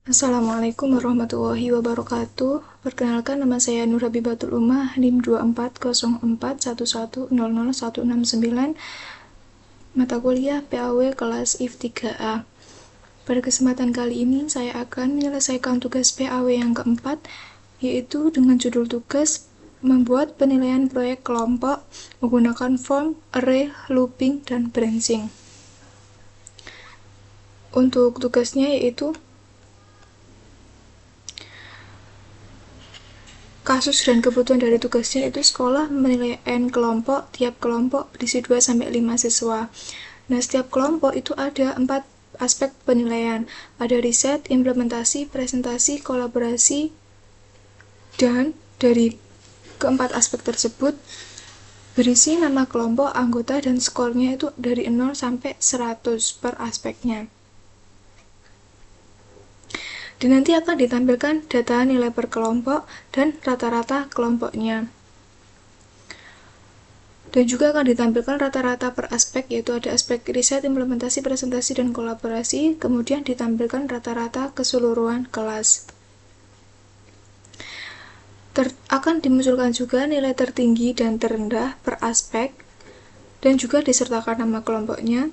Assalamualaikum warahmatullahi wabarakatuh. Perkenalkan, nama saya Nur Habibatul Ummah, NIM 240411000169, mata kuliah PAW kelas IF 3A. Pada kesempatan kali ini, saya akan menyelesaikan tugas PAW yang keempat, yaitu dengan judul tugas membuat penilaian proyek kelompok menggunakan form, array, looping, dan branching. Untuk tugasnya yaitu kasus dan kebutuhan dari tugasnya itu sekolah menilai N kelompok, tiap kelompok berisi 2-5 siswa. Nah, setiap kelompok itu ada 4 aspek penilaian. Ada riset, implementasi, presentasi, kolaborasi, dan dari keempat aspek tersebut berisi nama kelompok, anggota, dan skornya itu dari 0 sampai 100 per aspeknya. Dan nanti akan ditampilkan data nilai per kelompok dan rata-rata kelompoknya. Dan juga akan ditampilkan rata-rata per aspek, yaitu ada aspek riset, implementasi, presentasi, dan kolaborasi. Kemudian ditampilkan rata-rata keseluruhan kelas. Akan dimunculkan juga nilai tertinggi dan terendah per aspek, dan juga disertakan nama kelompoknya.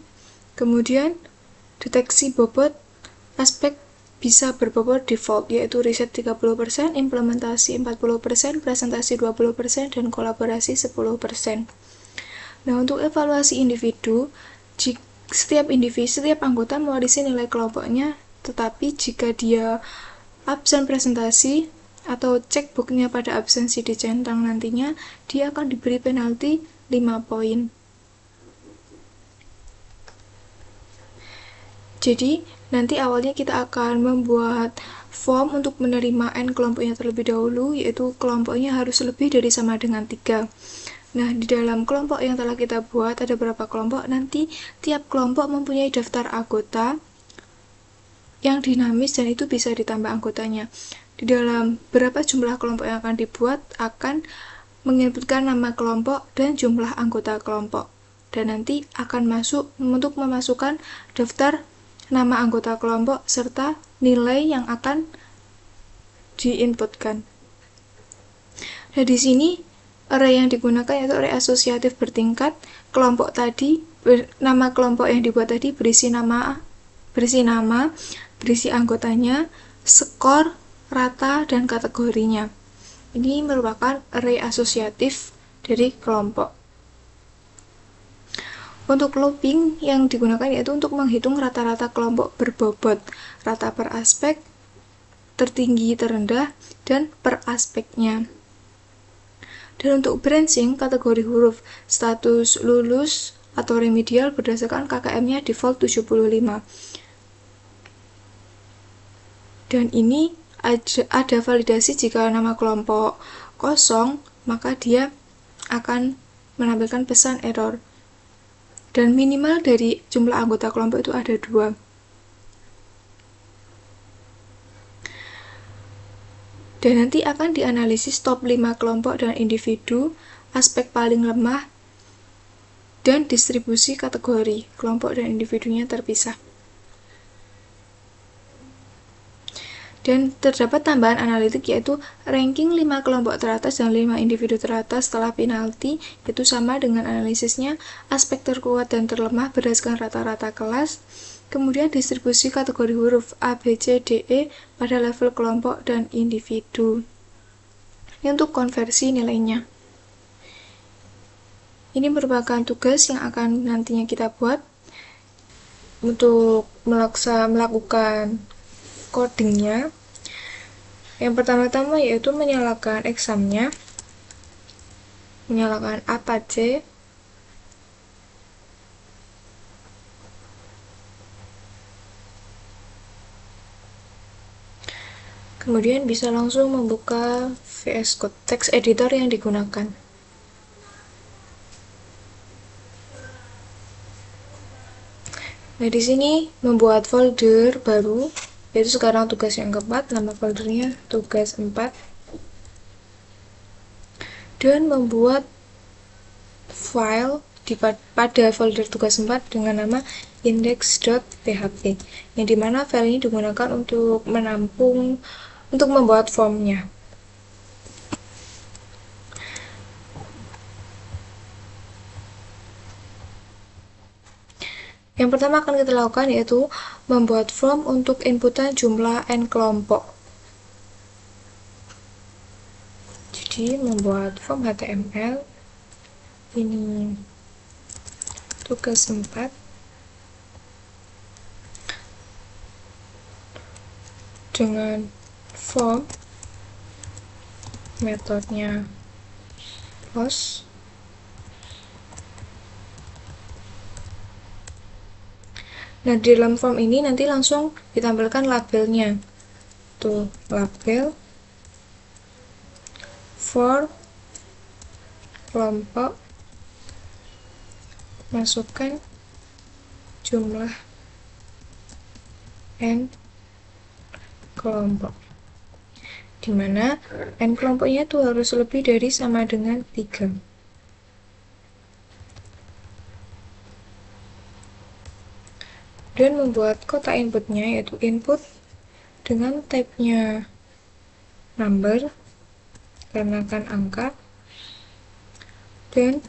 Kemudian deteksi bobot aspek bisa berbobot default, yaitu riset 30%, implementasi 40%, presentasi 20%, dan kolaborasi 10%. Nah, untuk evaluasi individu, setiap anggota mewarisi nilai kelompoknya, tetapi jika dia absen presentasi atau checkbooknya pada absensi dicentang nantinya, dia akan diberi penalti 5 poin. Jadi, nanti awalnya kita akan membuat form untuk menerima N kelompoknya terlebih dahulu, yaitu kelompoknya harus lebih dari sama dengan 3. Nah, di dalam kelompok yang telah kita buat ada berapa kelompok, nanti tiap kelompok mempunyai daftar anggota yang dinamis dan itu bisa ditambah anggotanya. Di dalam berapa jumlah kelompok yang akan dibuat akan menyebutkan nama kelompok dan jumlah anggota kelompok. Dan nanti akan masuk untuk memasukkan daftar nama anggota kelompok serta nilai yang akan diinputkan. Nah, di sini array yang digunakan yaitu array asosiatif bertingkat. Kelompok tadi, nama kelompok yang dibuat tadi berisi nama, berisi anggotanya, skor, rata, dan kategorinya. Ini merupakan array asosiatif dari kelompok. Untuk looping yang digunakan yaitu untuk menghitung rata-rata kelompok berbobot, rata per aspek, tertinggi, terendah, dan per aspeknya. Dan untuk branching, kategori huruf, status lulus atau remedial berdasarkan KKM-nya default 75. Dan ini ada validasi jika nama kelompok kosong, maka dia akan menampilkan pesan error. Dan minimal dari jumlah anggota kelompok itu ada 2. Dan nanti akan dianalisis top 5 kelompok dan individu, aspek paling lemah, dan distribusi kategori. Kelompok dan individunya terpisah. Dan terdapat tambahan analitik yaitu ranking 5 kelompok teratas dan 5 individu teratas setelah penalti, yaitu sama dengan analisisnya aspek terkuat dan terlemah berdasarkan rata-rata kelas, kemudian distribusi kategori huruf A, B, C, D, E pada level kelompok dan individu. Ini untuk konversi nilainya. Ini merupakan tugas yang akan nantinya kita buat untuk melakukan codingnya. Yang pertama-tama yaitu menyalakan examnya, menyalakan Apache, kemudian bisa langsung membuka VS Code text editor yang digunakan. Nah, di sini membuat folder baru, yaitu sekarang tugas yang keempat, nama foldernya tugas 4. Dan membuat file pada folder tugas 4 dengan nama index.php, yang dimana file ini digunakan untuk membuat formnya. Yang pertama akan kita lakukan yaitu membuat form untuk inputan jumlah n kelompok. Jadi membuat form HTML ini tugas 4 dengan form metodenya post. Nah, di dalam form ini nanti langsung ditampilkan labelnya. Tuh, label for kelompok, masukkan jumlah n kelompok, dimana n kelompoknya itu harus lebih dari sama dengan 3. Dan membuat kotak inputnya yaitu input dengan type-nya number karena kan angka, dan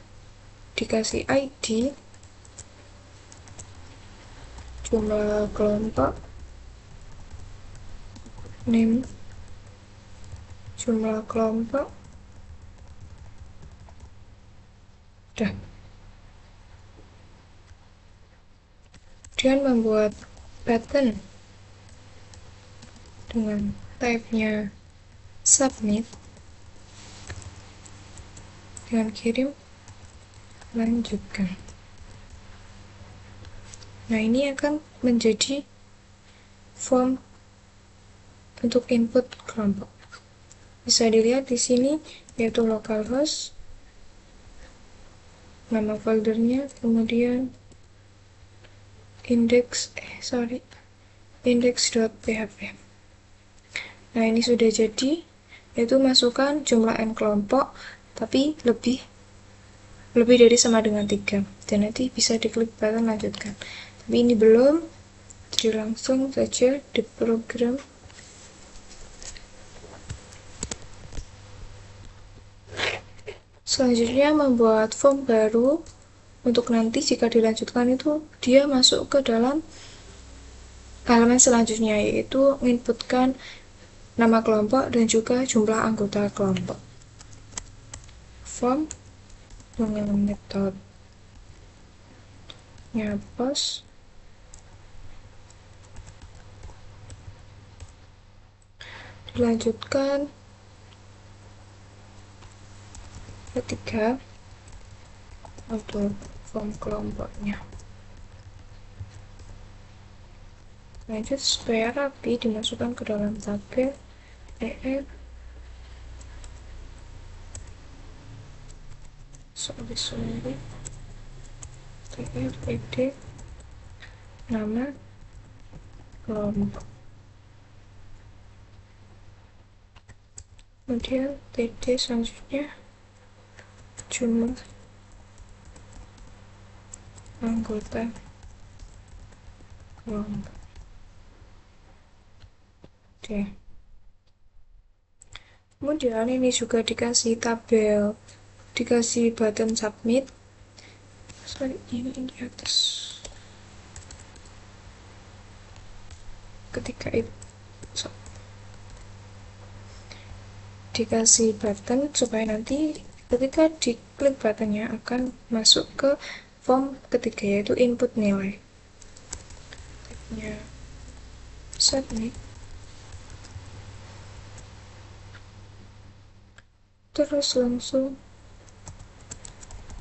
dikasih ID jumlah kelompok, name jumlah kelompok. Udah. Kemudian membuat button dengan type-nya submit dengan kirim lanjutkan. Nah, ini akan menjadi form untuk input kelompok. Bisa dilihat di sini yaitu localhost, nama foldernya, kemudian index.php. Nah, ini sudah jadi, yaitu masukkan jumlah n kelompok tapi lebih dari sama dengan 3, dan nanti bisa diklik button lanjutkan. Tapi ini belum, jadi langsung saja di program. Selanjutnya membuat form baru untuk nanti jika dilanjutkan itu dia masuk ke dalam halaman selanjutnya, yaitu menginputkan nama kelompok dan juga jumlah anggota kelompok. Form dengan metodenya post, dilanjutkan ketiga untuk form kelompoknya. Lanjut supaya rapi dimasukkan ke dalam tabel sorry td nama kelompok, kemudian td selanjutnya jumlah anggota kelompok. Oke. Kemudian ini juga dikasih tabel, dikasih button submit. Ini di atas. Ketika itu dikasih button supaya nanti ketika diklik buttonnya akan masuk ke form ketiga, yaitu input nilai. Submit, terus langsung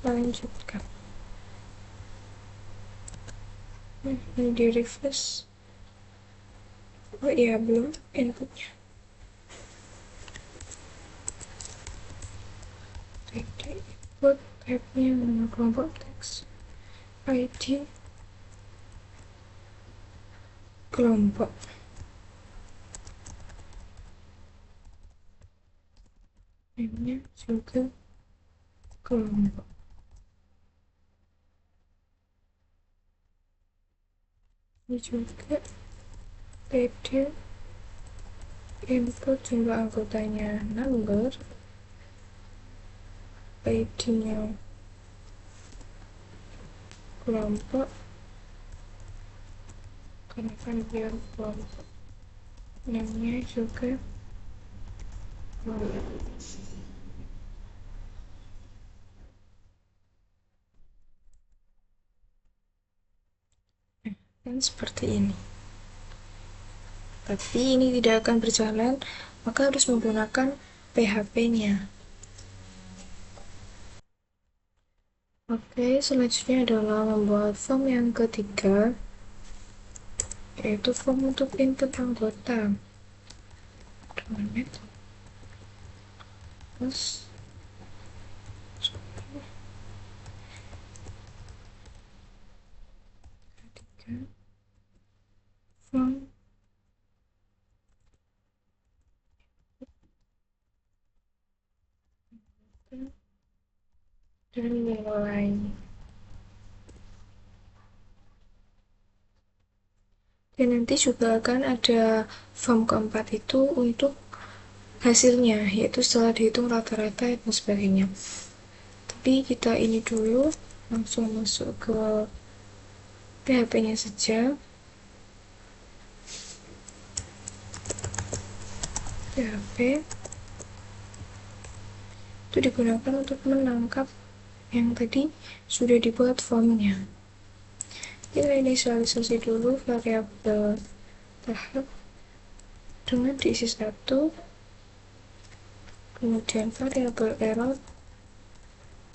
lanjutkan. Ini di refresh. Oh iya, belum inputnya. Input type-nya nama kelompok teks, ID kelompok, name-nya juga kelompok. Ini juga PD input jumlah anggotanya number, ID-nya kelompok, karena kan biar kelompok, namanya juga kelompok. Dan seperti ini. Tapi ini tidak akan berjalan, maka harus menggunakan PHP-nya. Oke, selanjutnya adalah membuat form yang ketiga, yaitu form untuk input anggota dengan metode plus ketiga form dan nilai. Dan nanti juga akan ada form keempat itu untuk hasilnya, yaitu setelah dihitung rata-rata dan sebagainya. Tapi kita ini dulu langsung masuk ke PHP-nya saja. PHP itu digunakan untuk menangkap yang tadi sudah dibuat formnya. Kita inisialisasi dulu variabel tahap dengan diisi 1, kemudian variabel error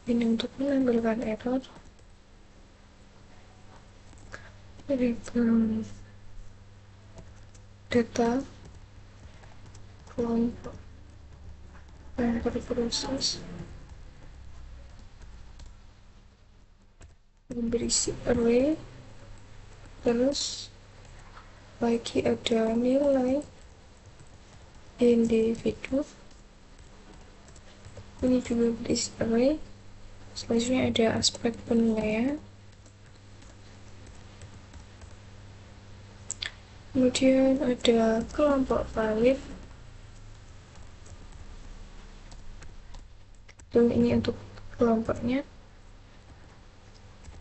ini untuk menampilkan error, variabel data kelompok yang berproses berisi array, terus lagi ada nilai individu, ini juga berisi array. Selanjutnya ada aspek penilaian, kemudian ada kelompok valid, dan ini untuk kelompoknya,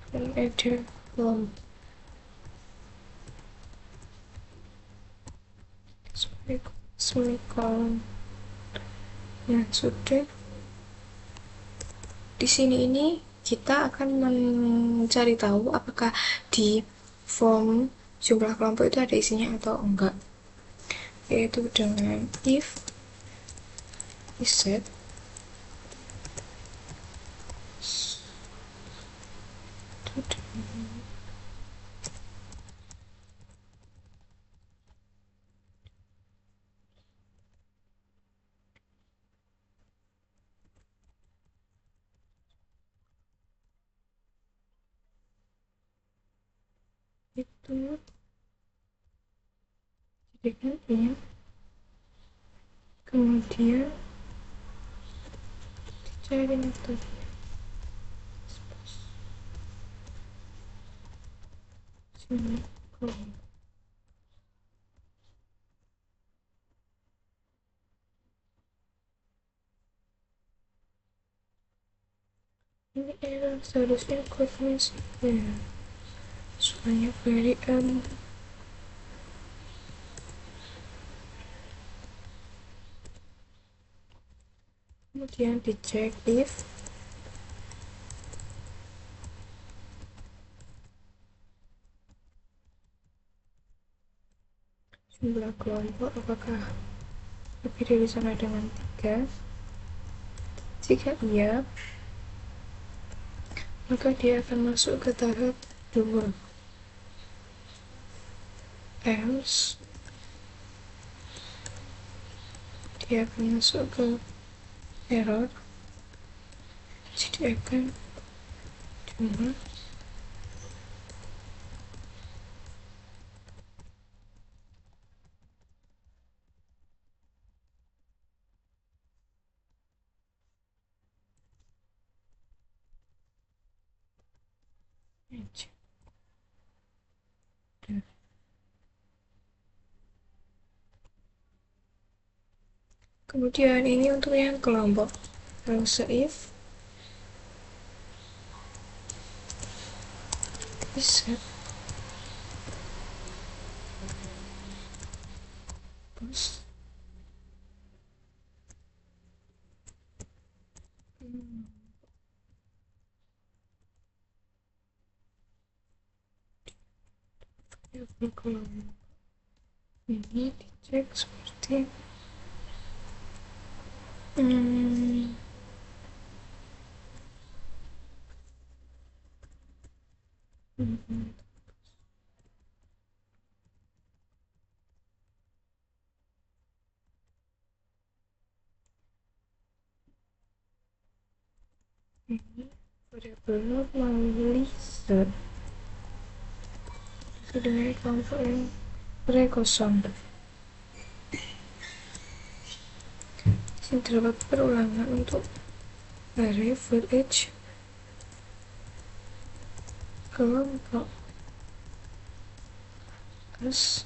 dan ada kelompok semikolon. Nah, sudah. Di sini ini kita akan mencari tahu apakah di form jumlah kelompok itu ada isinya atau enggak, yaitu dengan if set itu jadikan ini, kemudian dicari metode sini kelompok. Ini error seharusnya kodenya ya, soalnya varian kemudian dicek if jumlah kelompok apakah lebih dari sama dengan 3. Jika iya, maka dia akan masuk ke tahap 2. Else dia akan masuk ke error, jadi akan cuma aja. Kemudian ini untuk yang kelompok. Also if bisa bos kelompok ini dicek seperti hmm, ini variabel normalizer dengan kelompok yang kosong. Sini terdapat perulangan untuk array for each kelompok as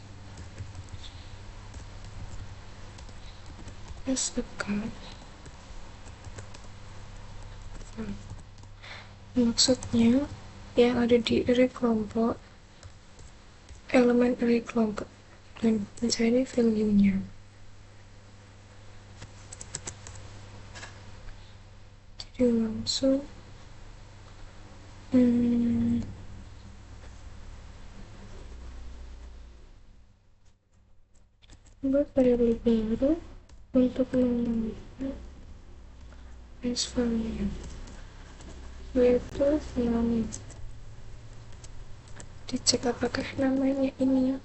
a card. Maksudnya yang ada di array kelompok, elemen array kelompok, dan mencari value-nya. Jadi langsung membuat variabel baru untuk menentukan base value, yaitu nama. Dicek apakah namanya ini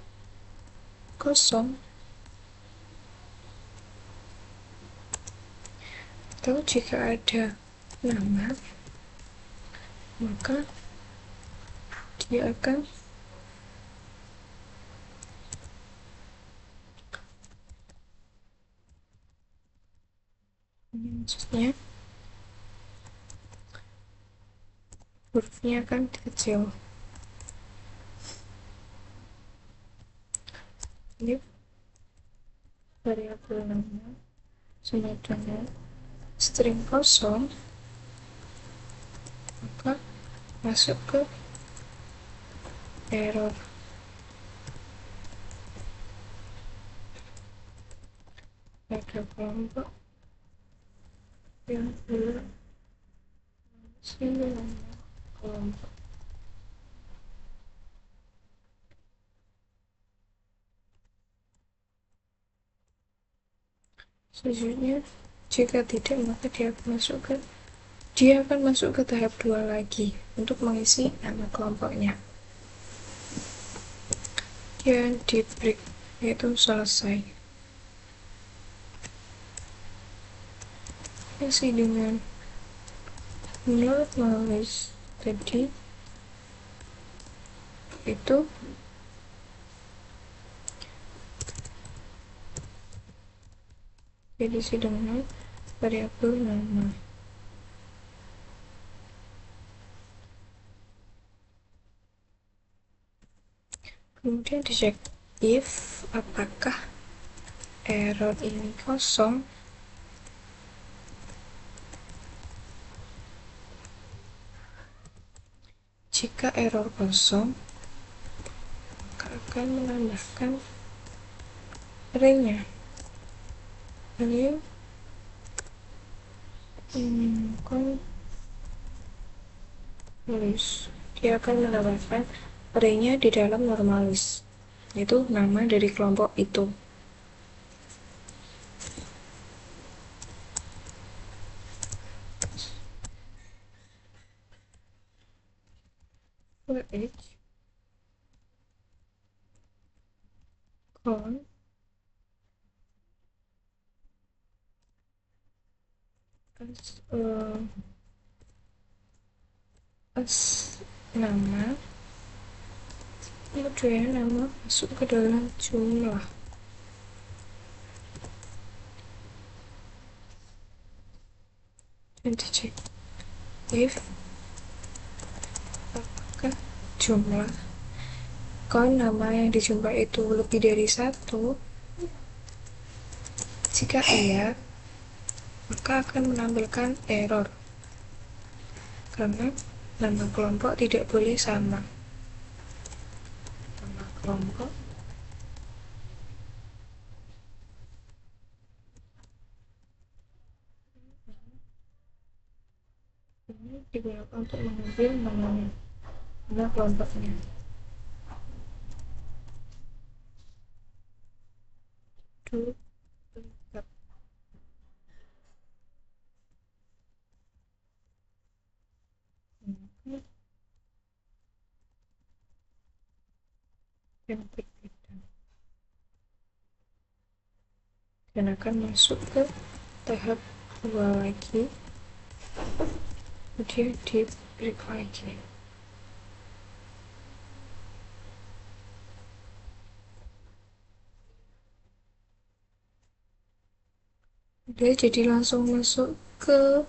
kosong atau jika ada nama maka dia akan maksudnya hurufnya akan dikecil. Ini variabel nama sama dengan string kosong, maka masuk ke error. Ada kelompok yang belum nama kelompok. Selanjutnya, jika tidak maka dia akan masuk ke tahap 2 lagi untuk mengisi nama kelompoknya. Dan di break yaitu selesai. Isi dengan normalize tadi itu jadi dengan variabel nama. Kemudian dicek if apakah error ini kosong. Jika error kosong maka akan menambahkan array-nya. Value normalis. Dia akan menambahkan array-nya di dalam normalis, yaitu nama dari kelompok itu. For each count as nama, kemudian nama masuk ke dalam jumlah. Dan dicek if apakah jumlah count nama yang dijumlah itu lebih dari 1. Jika iya maka akan menampilkan error karena nama kelompok tidak boleh sama. Nama kelompok ini digunakan untuk mengambil nama kelompoknya. Duplicate. Dan berbeda dan akan masuk ke tahap 2 lagi, kemudian di break lagi. Udah, jadi langsung masuk ke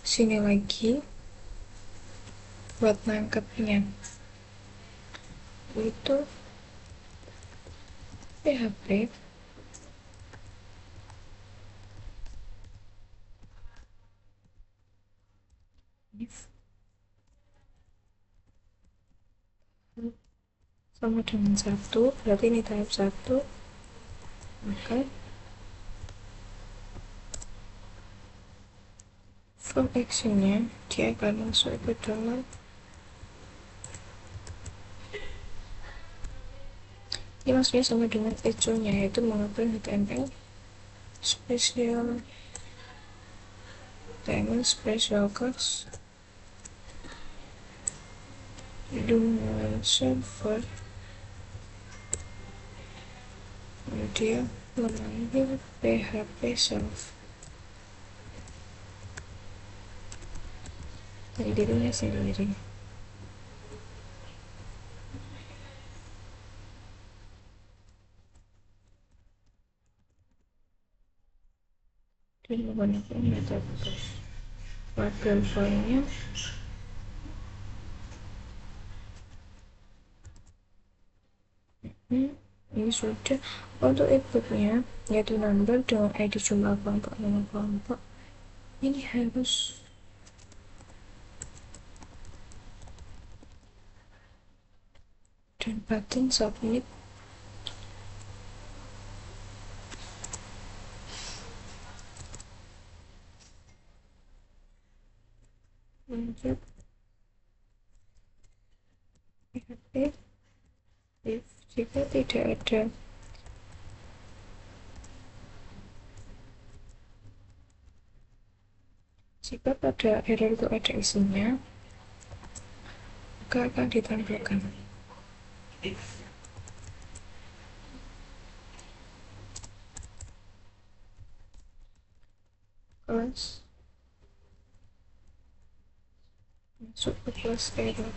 sini lagi buat nangkepnya, itu PHP if sama dengan 1, berarti ini tahap 1, maka from actionnya dia akan masuk ke dalam ini maksudnya sama dengan echo-nya, yaitu mengambil HTML special class dengan server, kemudian mengambil PHP self dari dirinya sendiri. Dan menggunakan metode label filenya ini sudah. Untuk inputnya yaitu number dengan ID jumlah kelompok nama kelompok, ini harus dan button submit lanjut PHP if jika tidak ada jika pada error itu ada isinya, maka akan ditampilkan kelas masuk ke kelas error,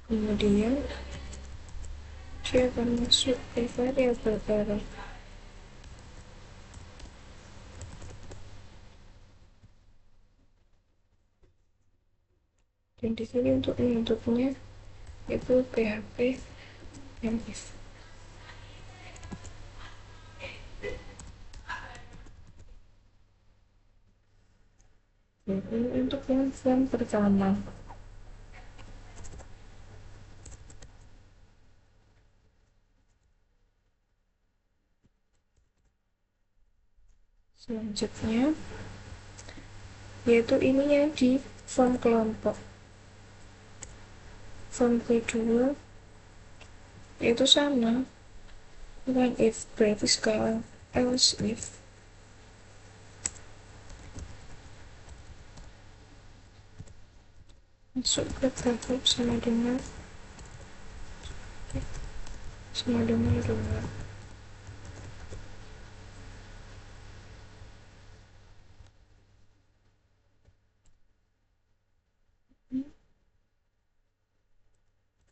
kemudian dia akan masuk ke variabel error. Dan di sini untuk menutupnya itu PHP if. Ini untuk yang form pertama. Selanjutnya yaitu ininya di form kelompok. Form kedua yaitu sama when if, berarti sekarang else if. Masuk ke tahap sama dengan 2.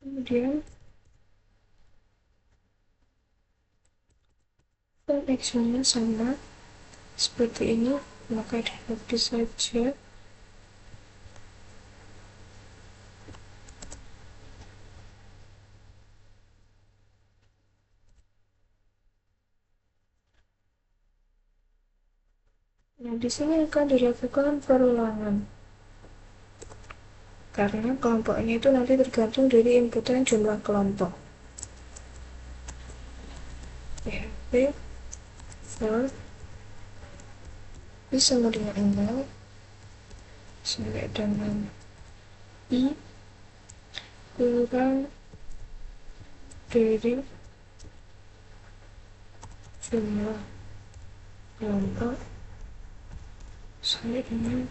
Kemudian form actionnya sama seperti ini, maka di saja Nah, di sini akan dilakukan perulangan karena kelompoknya itu nanti tergantung dari inputan jumlah kelompok. PHP for I sama dengan 0 sampai dengan I kurang dari jumlah kelompok sampai dengan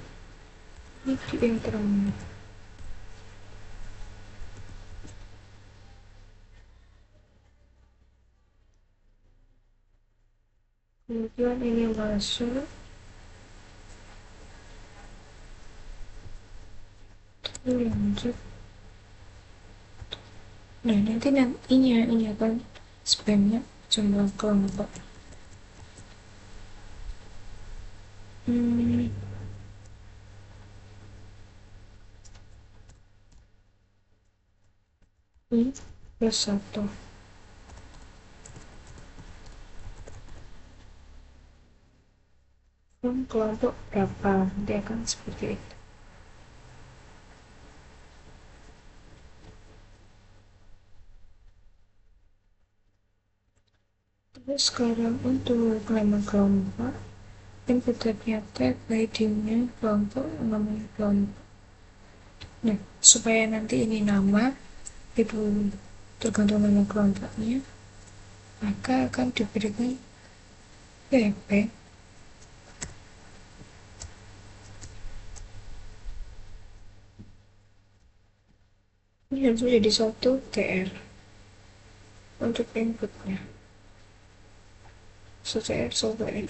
I di interval. Kemudian ini masuk, lanjut. Nah, nanti ini akan spamnya jumlah kelompok. I plus 1. Kelompok berapa, nanti akan seperti itu. Terus sekarang untuk nama kelompok, inputnya tag, ID-nya kelompok, namanya kelompok. Nah, supaya nanti ini nama itu tergantung nama kelompoknya, maka akan diberikan PHP. Ini harus menjadi satu TR untuk inputnya. TR software.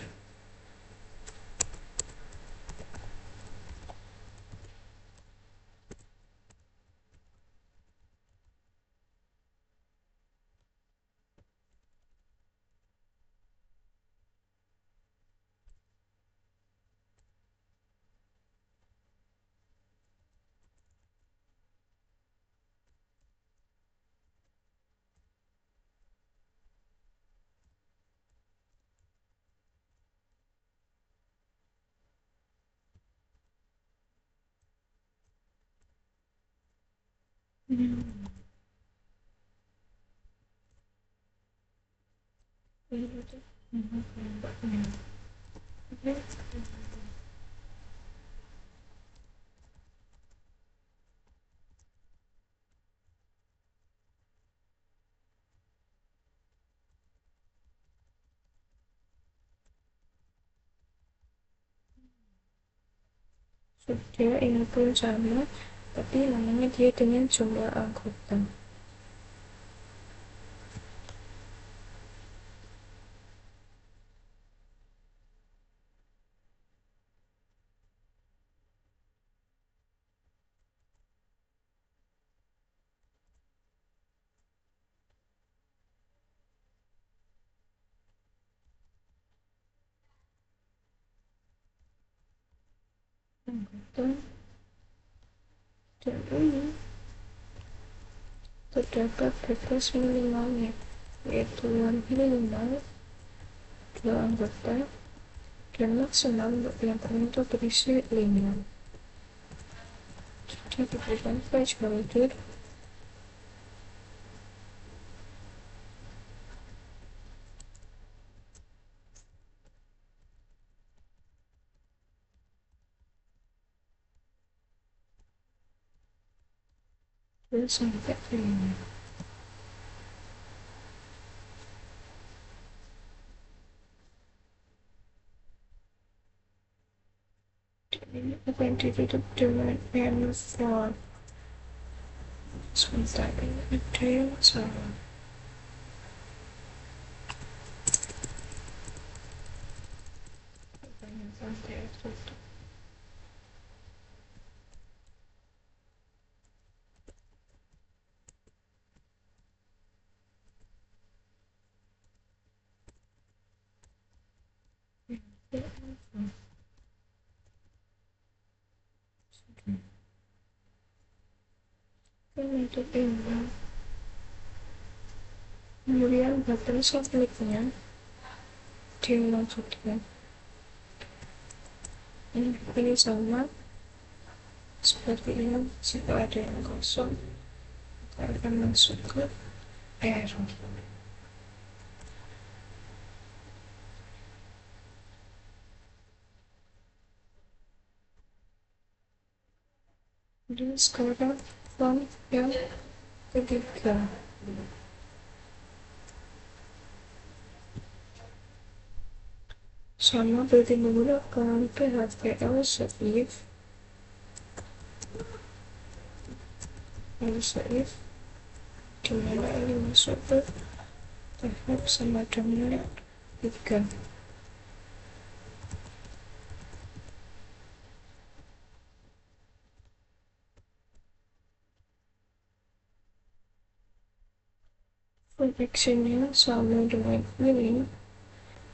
Sudah ini pun sama, tapi namanya dia dengan jumlah anggota. Anggota dan ini terdapat batas minimalnya, yaitu minimal 2 anggota dan maksimal untuk yang tertentu berisi 5. Jadi diberikan placeholder sampai 5. Ini akan ditutup dengan N4. Sebentar, ini ada yang salah. Sampai tutup. Untuk ini, kemudian button submitnya dilanjutkan. Ini sama seperti ini. Jika ada yang kosong, kita akan masuk ke error. Jadi sekarang form yang ketiga. Sama berarti menggunakan PHPL save dimana ini masuk ke tahap sama dengan 3. Full actionnya sama dengan ini,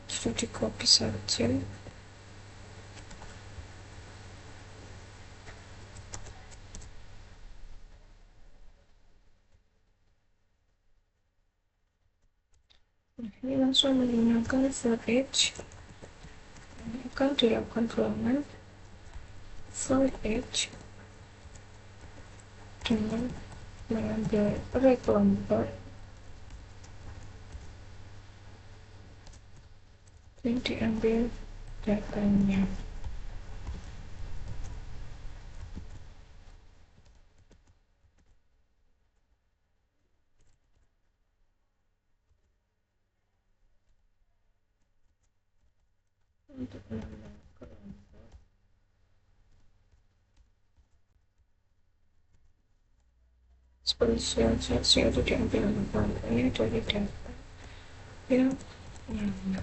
sudah di copy saja. Ini langsung menggunakan for each. Ini akan dilakukan ulangan for each dengan mengambil array kelompok yang diambil datanya. Untuk menambah kelompok, spesialisasi itu diambil kelompoknya dari data yang nama.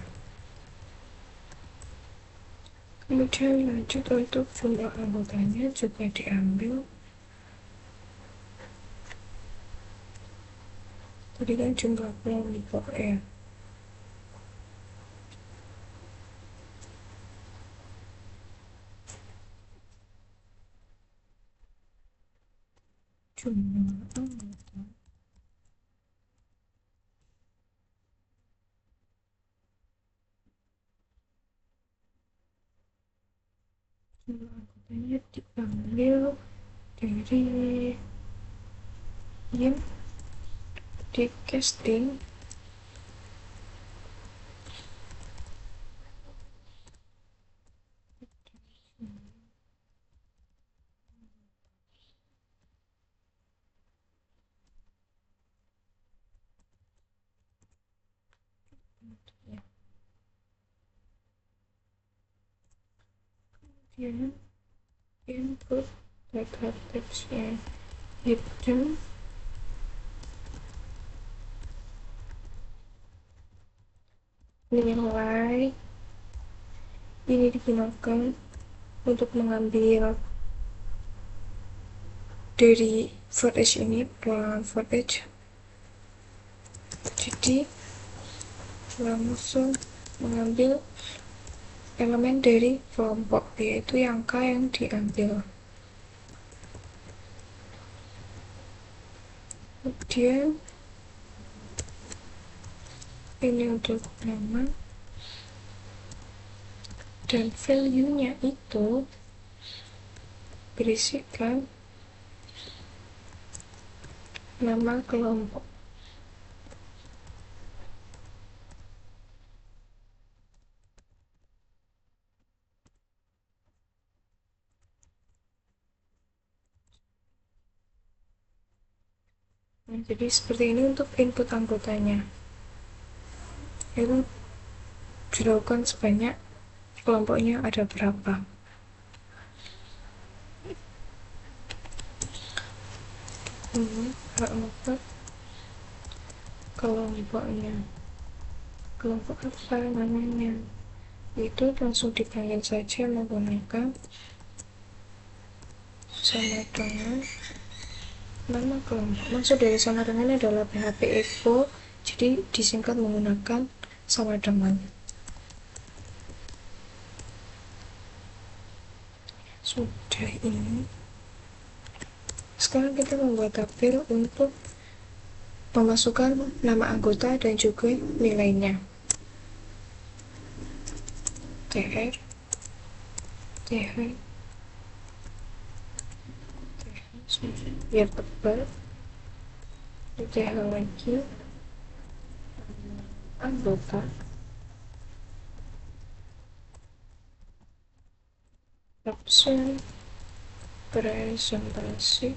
Kemudian lanjut untuk jumlah anggotanya juga diambil. Tadi kan jumlah kelompok ya. Jumlah anggota anggotanya diambil dari yang di casting ya. Kemudian input data teksnya hidden nilai ini digunakan untuk mengambil dari for each ini pelan for each, jadi langsung mengambil elemen dari kelompok, yaitu angka yang diambil. Kemudian ini untuk nama, dan value-nya itu berisikan nama kelompok. Nah, jadi seperti ini untuk input anggotanya. Itu dilakukan sebanyak kelompoknya ada berapa. Kelompoknya, kelompok apa namanya, itu langsung dipanggil saja menggunakan sama dengan nama kelompok. Maksud dari sama dengan adalah PHP echo, jadi disingkat menggunakan sama dengan. Sudah ini, sekarang kita membuat tabel untuk memasukkan nama anggota dan juga nilainya. TR TH biar tebal, TH lagi anggota absen presentasi.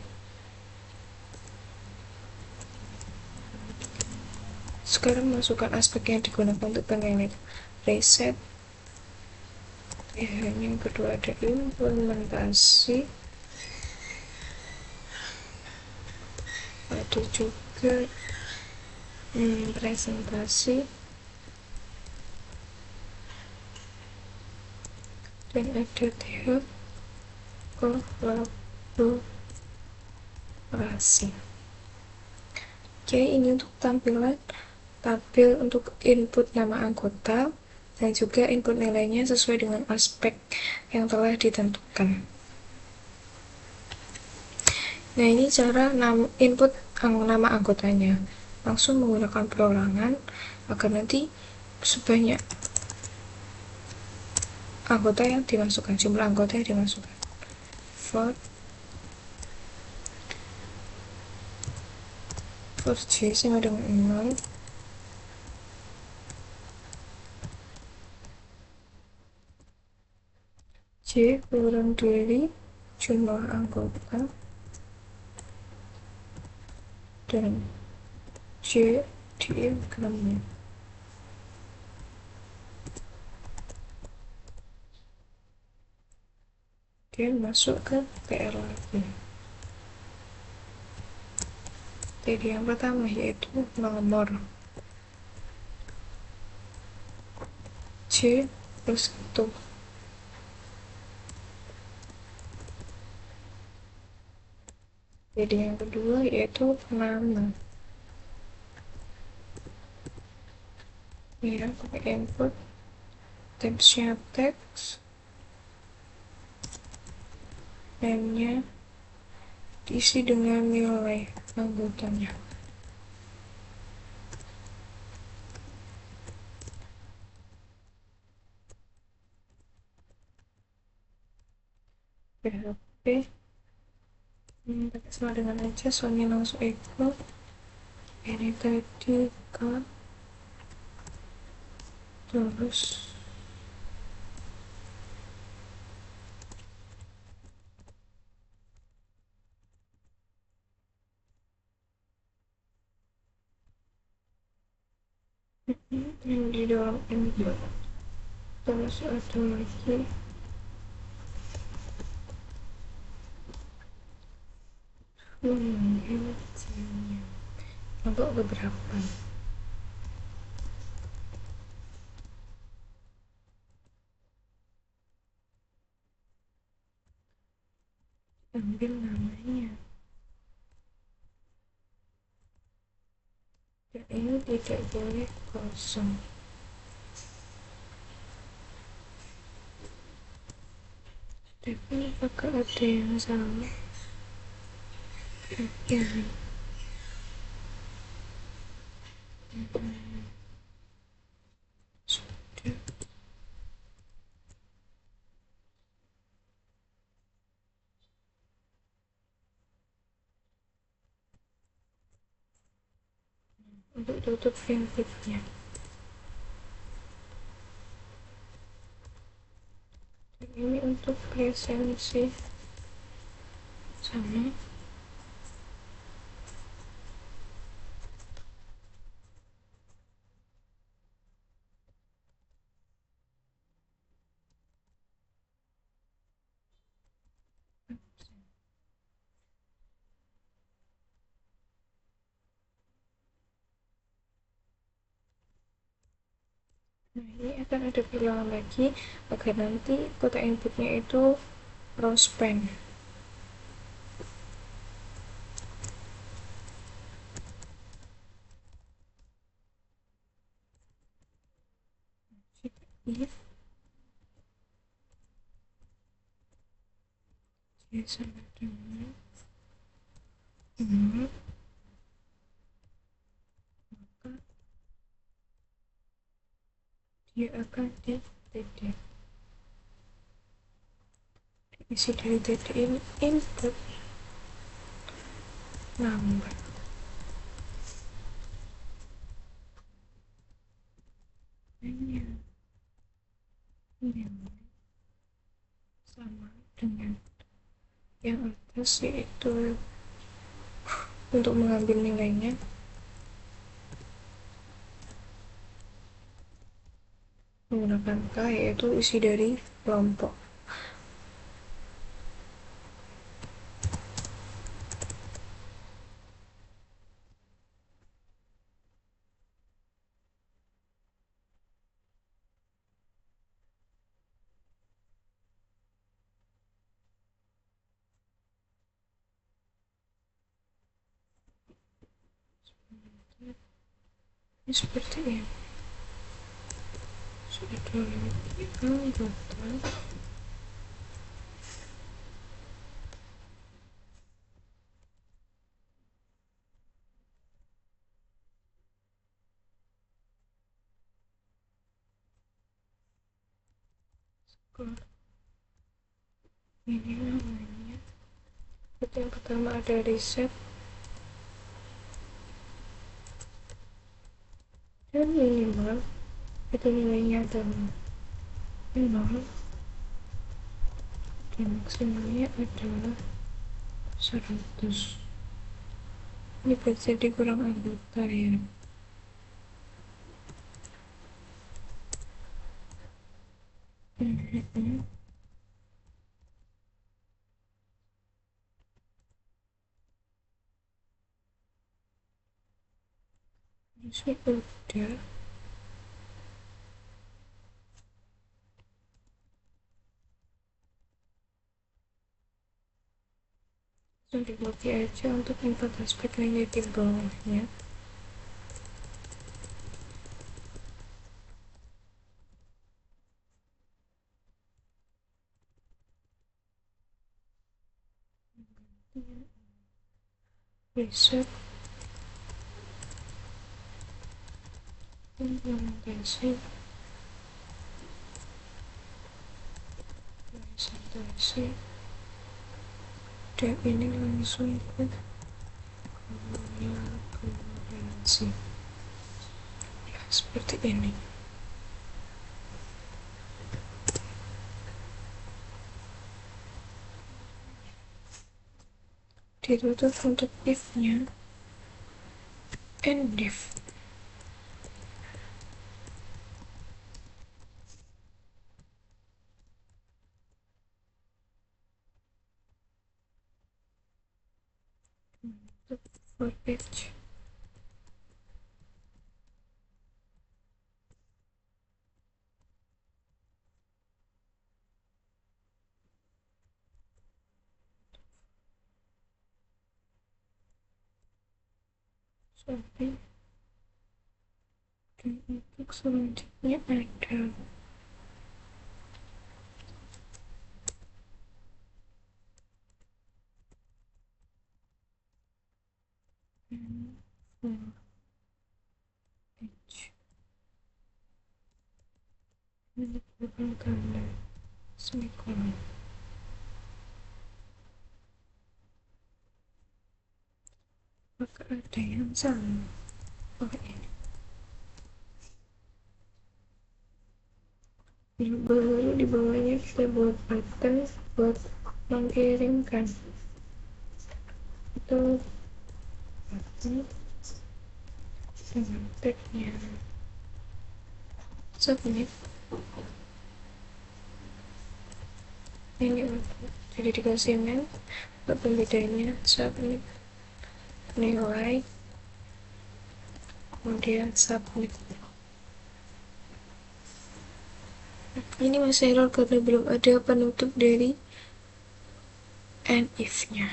Sekarang masukkan aspek yang digunakan untuk penilaian. Reset. Yang kedua ada implementasi, ada juga presentasi, dan ada TH kolaborasi. Oke, ini untuk tampilan tabel untuk input nama anggota dan juga input nilainya sesuai dengan aspek yang telah ditentukan. Nah, ini cara input nama anggotanya. Langsung menggunakan perorangan agar nanti sebanyak anggota yang dimasukkan, jumlah anggota yang dimasukkan. For J sama dengan 0, J kurang dari jumlah anggota, dan J diagramnya. Dia masuk ke PR lagi. Jadi yang pertama yaitu nomor J plus 1. Jadi yang kedua yaitu nama. Ya, pakai input tipsnya teks, name-nya diisi dengan nilai anggotanya. PHP pakai sama dengan aja, soalnya langsung equal. Ini tadi kan terus yang di dalam input, terus ada lagi untuk beberapa. Ambil namanya, dan ini tidak boleh kosong. Tapi apakah ada yang salah? Ya, sudah. Untuk tutup inputnya, dan ini untuk presensi sama. Nah, ini akan ada bilangan lagi agar nanti kota inputnya itu row span. If J sama dengan 0, maka dia akan di TD. isi dari data ini input number ini sama dengan yang atas, yaitu untuk mengambil nilainya menggunakan K, yaitu isi dari kelompok. Ini seperti ini. Sudah anggota skor. Ini namanya. Yang pertama ada reset dan minimal, itu nilainya adalah 0 dan maksimalnya adalah 100. Ini jadi kurang anggota ya. Ini udah. Langsung dibagi aja untuk input aspek nilai di bawahnya. Reset implementasi presentasi, dan ini langsung ke konferensi ya, seperti ini. Ditutup untuk if-nya and if. Untuk for each. Sampai dan untuk selanjutnya ada for each. Ini merupakan tanda semikolon. Maka ada yang salah. ini baru di bawahnya kita buat button buat mengirimkan itu button dengan tagnya submit. Ini jadi dikasih mail untuk pembedanya submit nilai, kemudian submit. Ini masih error karena belum ada penutup dari and if-nya.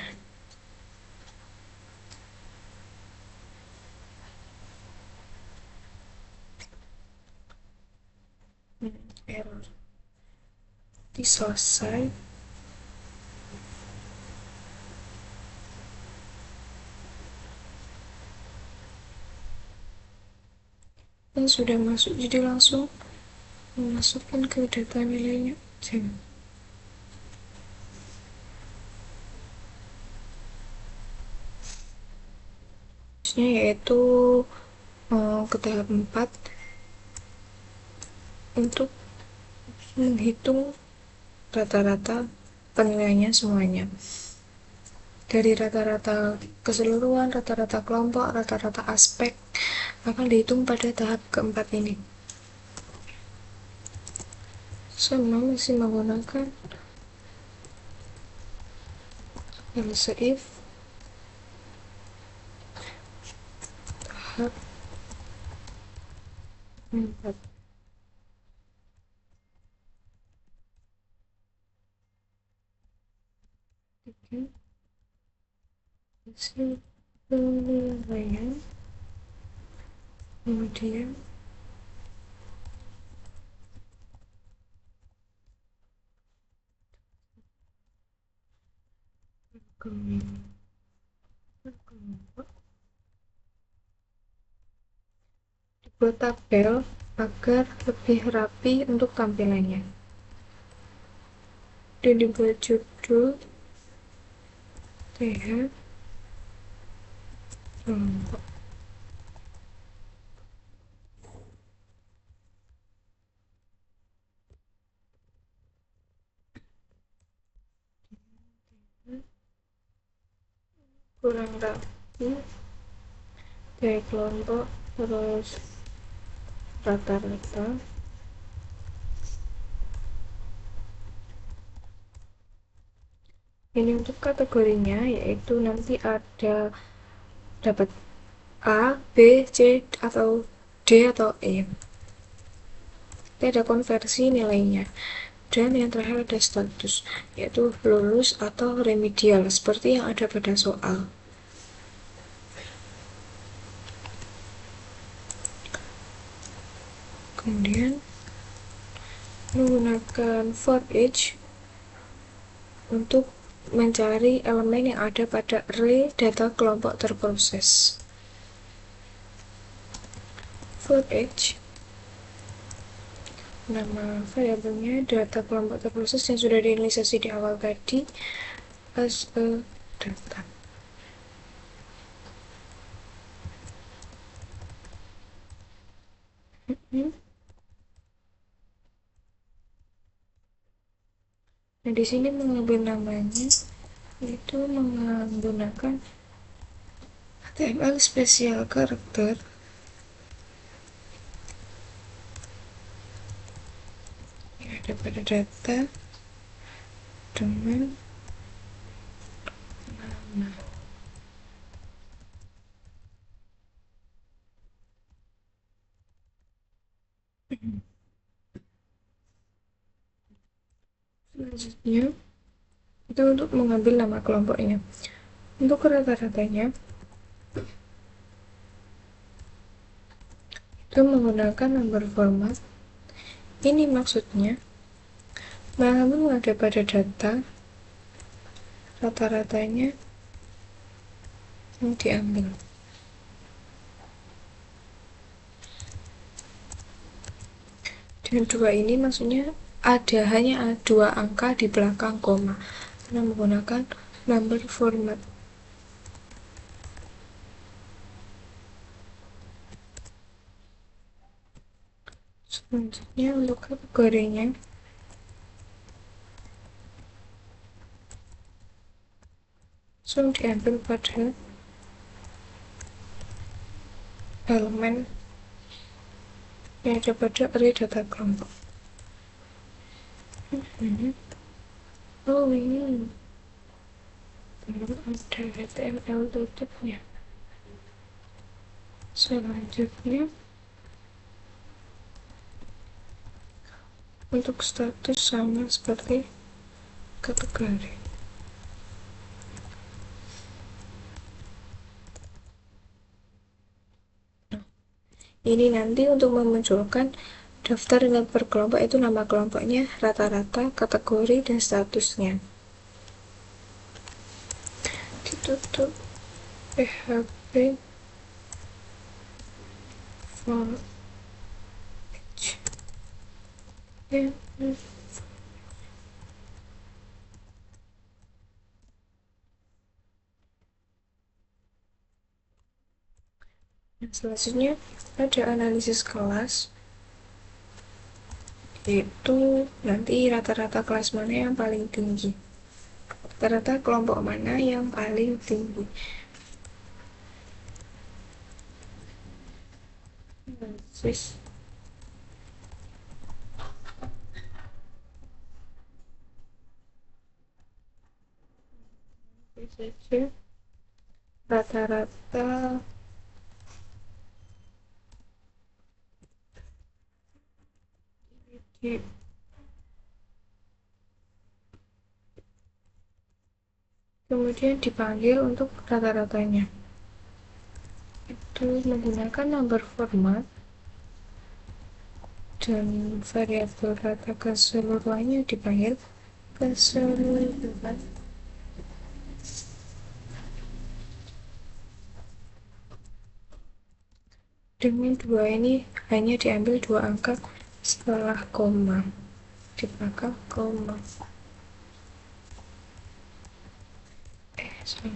Error. Ini selesai. Dan sudah masuk, jadi langsung memasukkan ke data nilainya aja. selanjutnya yaitu ke tahap 4 untuk menghitung rata-rata penilaiannya semuanya dari rata-rata keseluruhan, rata-rata kelompok, rata-rata aspek akan dihitung pada tahap keempat ini. Sama masih menggunakan else if tahap 4. Hasil penilaian, kemudian dibuat tabel agar lebih rapi untuk tampilannya dan dibuat judul TH kelompok. Kurang rapi dari kelompok, terus rata-rata, ini untuk kategorinya yaitu nanti ada dapat A, B, C, atau D atau E. Ini ada konversi nilainya. Dan yang terakhir ada status, yaitu lulus atau remedial, seperti yang ada pada soal. Kemudian menggunakan for each untuk mencari elemen yang ada pada array data kelompok terproses. For each, nama variabelnya data kelompok terproses yang sudah diinisialisasi di awal tadi as a data. Nah, di sini mengambil namanya itu menggunakan HTML special character yang ada pada data dengan nama. Selanjutnya itu untuk mengambil nama kelompoknya. Untuk rata-ratanya itu menggunakan number format. Ini maksudnya mengambil ada pada data rata-ratanya yang diambil. Dan dua ini maksudnya hanya dua angka di belakang koma karena menggunakan number format. Selanjutnya untuk kategorinya langsung diambil pada elemen yang ada pada array data kelompok. Oh ini belum ada HTML tutupnya. Selanjutnya untuk status sama seperti kategori. Ini nanti untuk memunculkan daftar nilai per kelompok itu nama kelompoknya, rata-rata, kategori, dan statusnya. Ditutup PHP for each. Nah, selanjutnya ada analisis kelas, yaitu nanti rata-rata kelas mana yang paling tinggi, rata-rata kelompok mana yang paling tinggi. Analisis saja rata-rata di kemudian dipanggil untuk rata-ratanya, itu menggunakan number format dan variabel rata keseluruhannya dipanggil keseluruhan. Dengan dua ini hanya diambil dua angka setelah koma, dipakai koma. Sorry.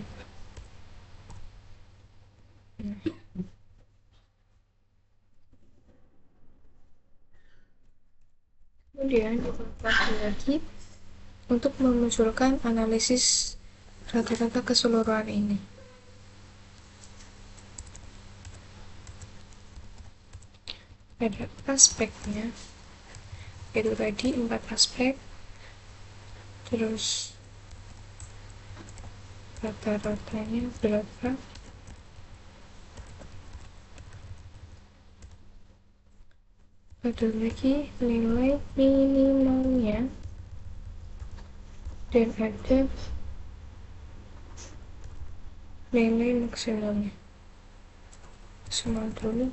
Nah. Kemudian dipakai lagi untuk memunculkan analisis rata-rata keseluruhan ini. Ada aspeknya, itu tadi 4 aspek, terus rata-ratanya berapa, ada lagi nilai minimalnya, dan ada nilai maksimalnya. Semua dulu.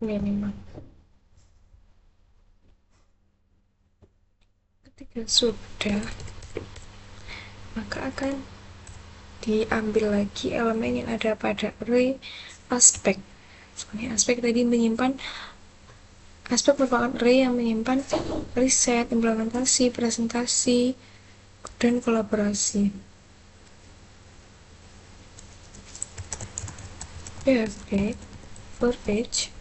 Minimal. Ketika sudah, maka akan diambil lagi elemen yang ada pada array aspek. Soalnya aspek tadi menyimpan, aspek merupakan array yang menyimpan riset, implementasi, presentasi, dan kolaborasi. PHP for each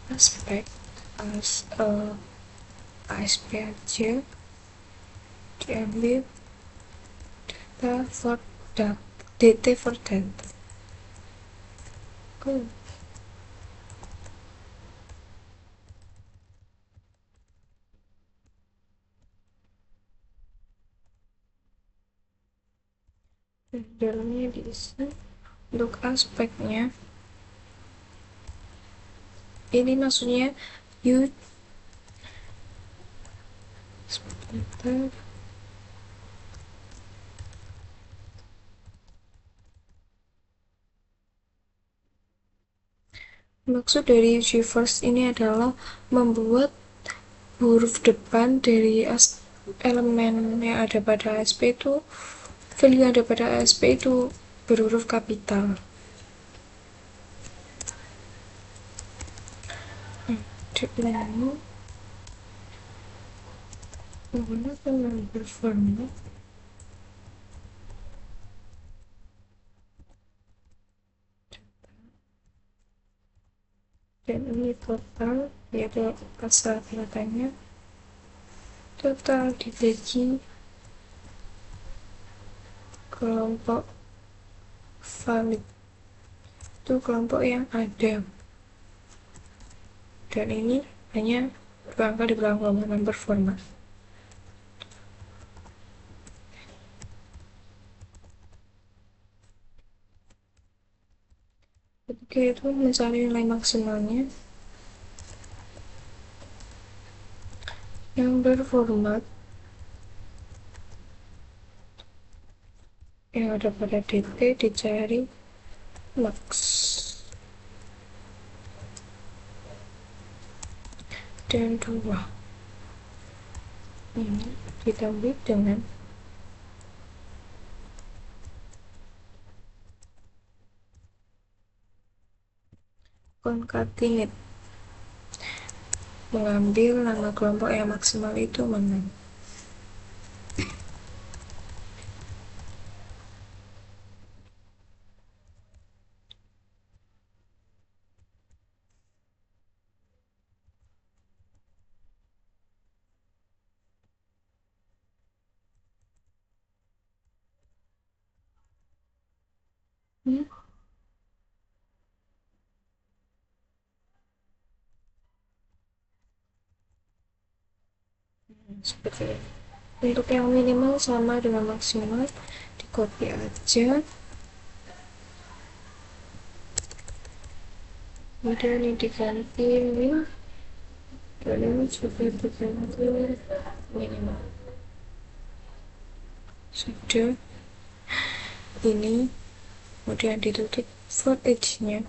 aspect as a ASP aja diambil data for that, data for that. Dalamnya diisi untuk aspeknya. Ini maksudnya you sebentar. Maksud dari UG-First ini adalah membuat huruf depan dari elemen yang ada pada ASP itu, value yang ada pada ASP itu berhuruf kapital. Lalu menggunakan number format dan ini total, yaitu pasal katanya total dibagi kelompok valid, itu kelompok yang ada, dan ini hanya berangkat di belakang number format. Ketika itu mencari nilai maksimalnya, yang berformat yang ada pada dt dicari max, dan 2 ini ditambah dengan concatenate, mengambil nama kelompok yang maksimal itu mana. Seperti ini. Untuk yang minimal sama dengan maksimal, di copy aja, kemudian ini diganti min, dan ini juga diganti minimal. Sudah, ini kemudian ditutup for each-nya.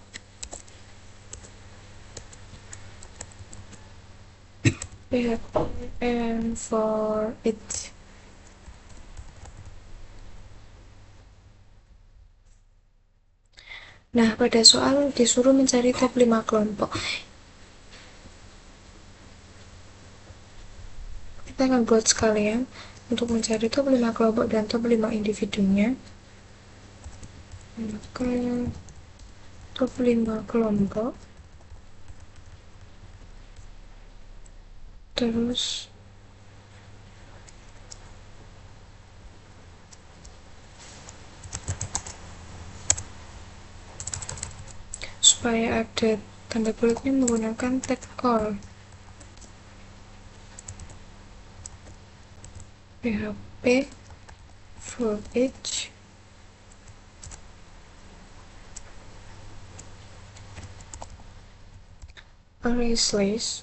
And for it. Nah, pada soal disuruh mencari top 5 kelompok. Kita akan buat sekalian untuk mencari top 5 kelompok dan top 5 individunya. Maka top 5 kelompok, terus supaya ada tanda bulutnya menggunakan tag all, php for each array slash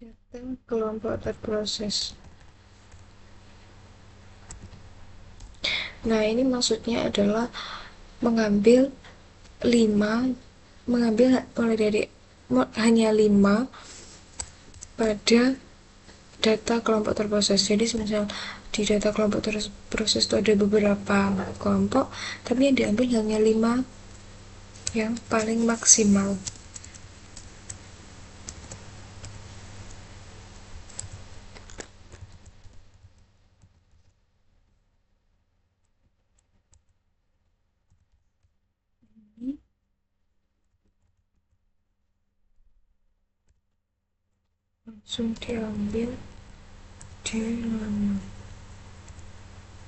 data kelompok terproses. Nah, ini maksudnya adalah mengambil mulai dari hanya 5 pada data kelompok terproses. Jadi misal di data kelompok terproses itu ada beberapa kelompok, tapi yang diambil hanya 5 yang paling maksimal. Langsung diambil di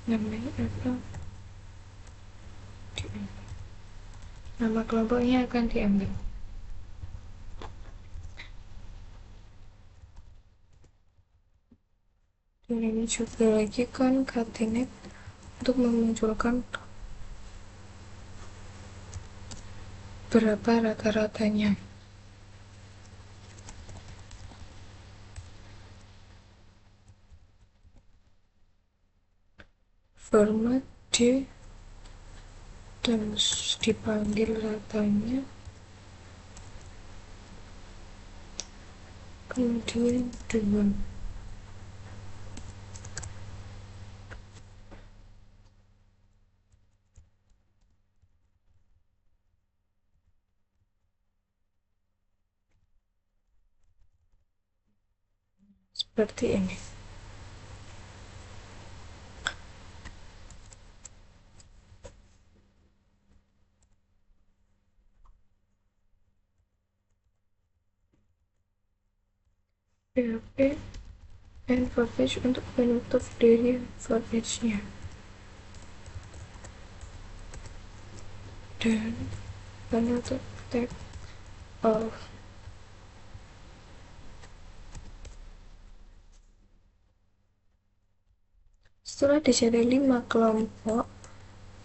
namanya apa, nama kelompoknya akan diambil. Dan ini juga lagi concatenate untuk memunculkan berapa rata-ratanya. Format D dan dipanggil ratanya, kemudian 2. Seperti ini. PHP and for each untuk menutup dari for each-nya. Dan penutup tag all. Setelah dicari 5 kelompok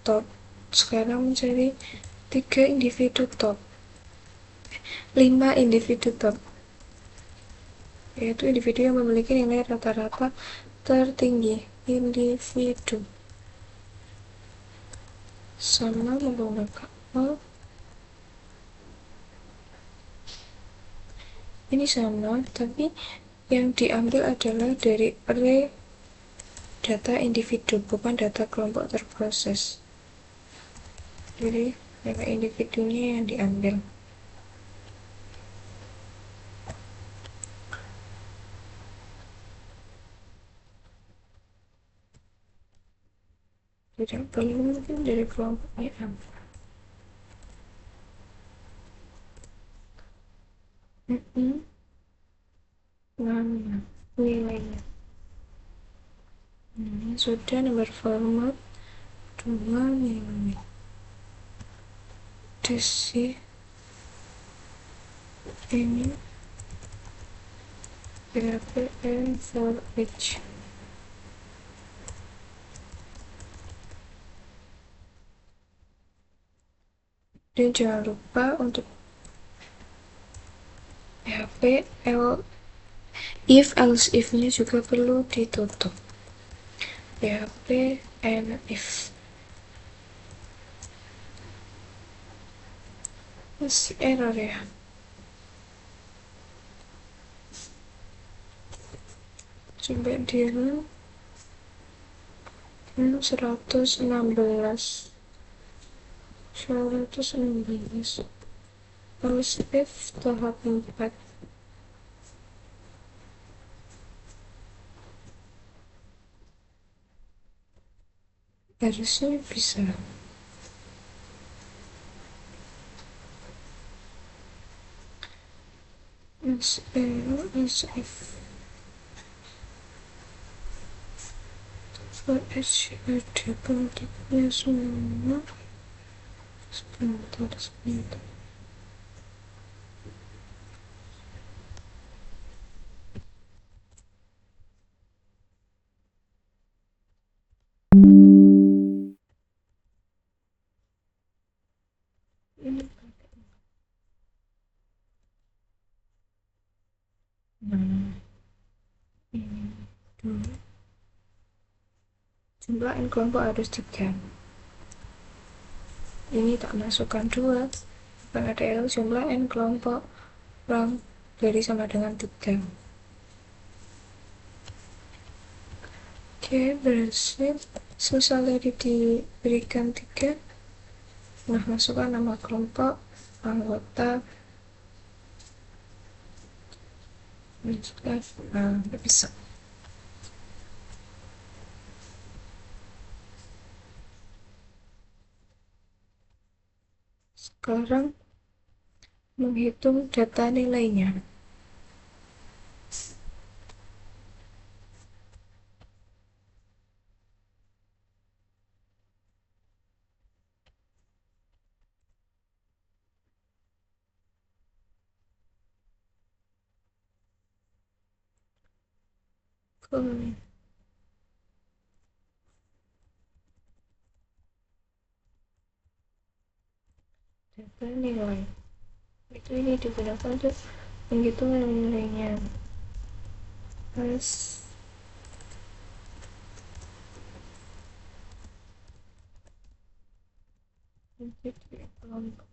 top, sekarang mencari 3 individu top, 5 individu top, yaitu individu yang memiliki nilai rata-rata tertinggi. Individu sama menggunakan all, ini sama, tapi yang diambil adalah dari array data individu, bukan data kelompok terproses. Jadi data individunya yang diambil. Tidak perlu mungkin dari kelompoknya apa. Nah, nilainya ini sudah nomor format 2 nilai desi ini PHPN for each. Dan jangan lupa untuk PHP if else if nya juga perlu ditutup. PHP and if. Masih error ya. Coba di run 116 harus if tahap 4. Harusnya bisa. if for each ada bentuknya semua. Sebentar. Ini ini dulu. Jumlah n kelompok harus 3. Ini tak masukkan 2. Bukan ada L, jumlah n kelompok kurang dari sama dengan 3. Oke, berhasil. Selesai tadi diberikan 3. Nah, masukkan nama kelompok, anggota, nah, bisa. Sekarang menghitung data nilainya. Data nilai itu ini digunakan untuk menghitung nilainya. Terus kelompok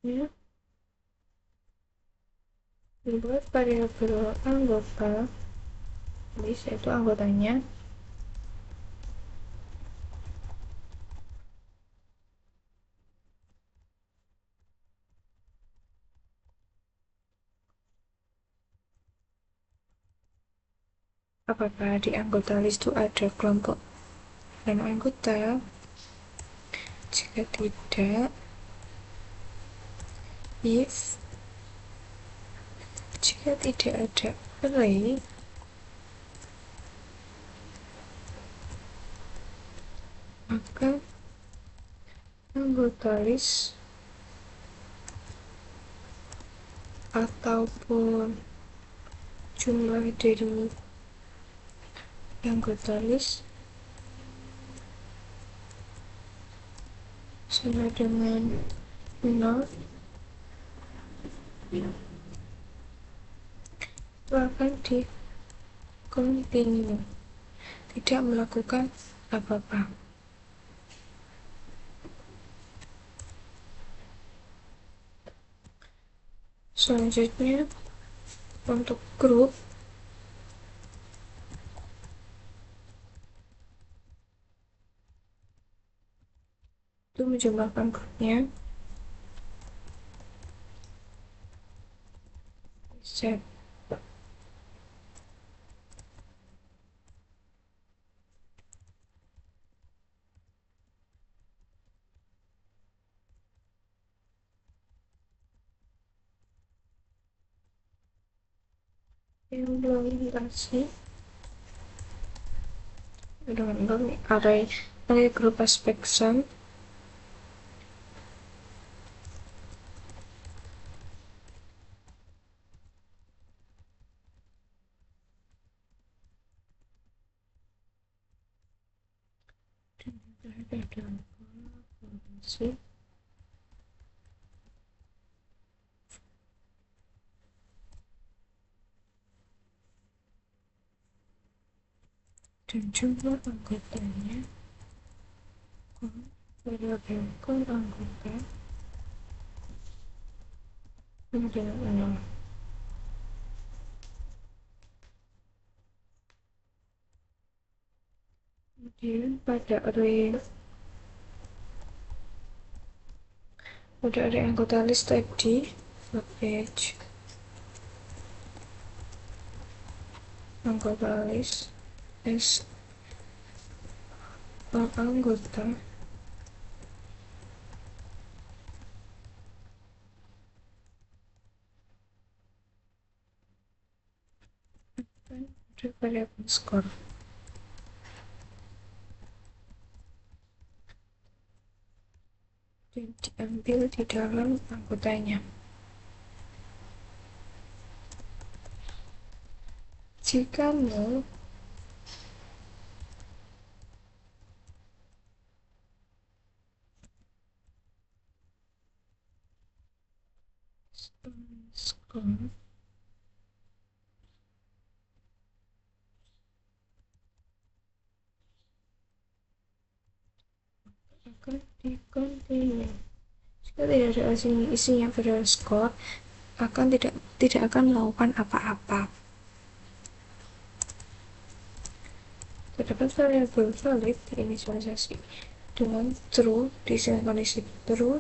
ya, dibuat variabel anggota, list itu anggotanya, apakah di anggota list itu ada kelompok dan anggota. Jika tidak, if jika tidak ada array, maka anggota list ataupun jumlah dari anggota list sama dengan 0, itu akan di continue, tidak melakukan apa-apa. Selanjutnya untuk grup itu menjumlahkan grupnya, set implementasi dengan array group aspect sum dan dalam kolaborasi dan jumlah anggotanya variabel anggota menjadi 0. Kemudian pada array anggota list tadi page anggota list s anggota ada variabel skor. Dan diambil di dalam anggotanya. Jika nol, skor akan di-continue. Jika tidak ada isinya variabel skor, tidak akan melakukan apa-apa. Terdapat variabel valid diinisialisasi dengan true di kondisi true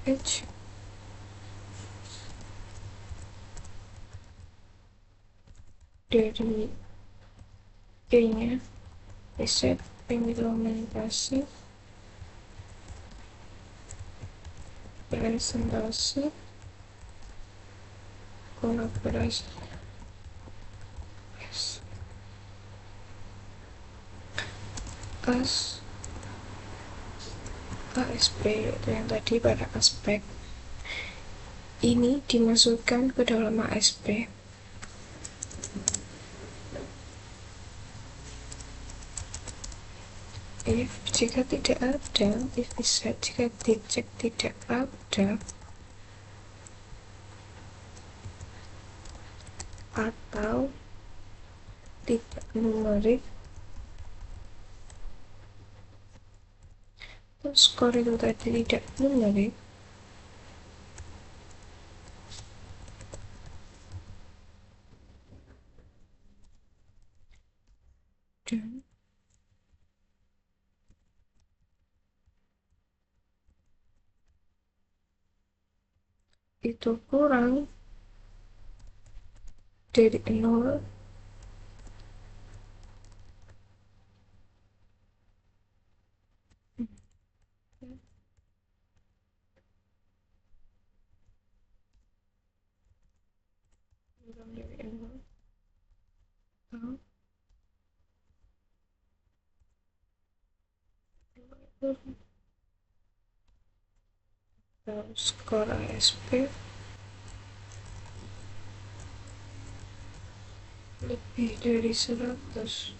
h dari e-nya reset implementasi presentasi kolaborasi ASP, yaitu yang tadi pada aspek ini dimasukkan ke dalam ASP. Jika tidak ada, if is set, jika dicek tidak ada atau tidak numerik, terus skor itu tadi tidak numerik, dan itu kurang dari 0, kurang dari 0 atau skor ASP lebih dari 100,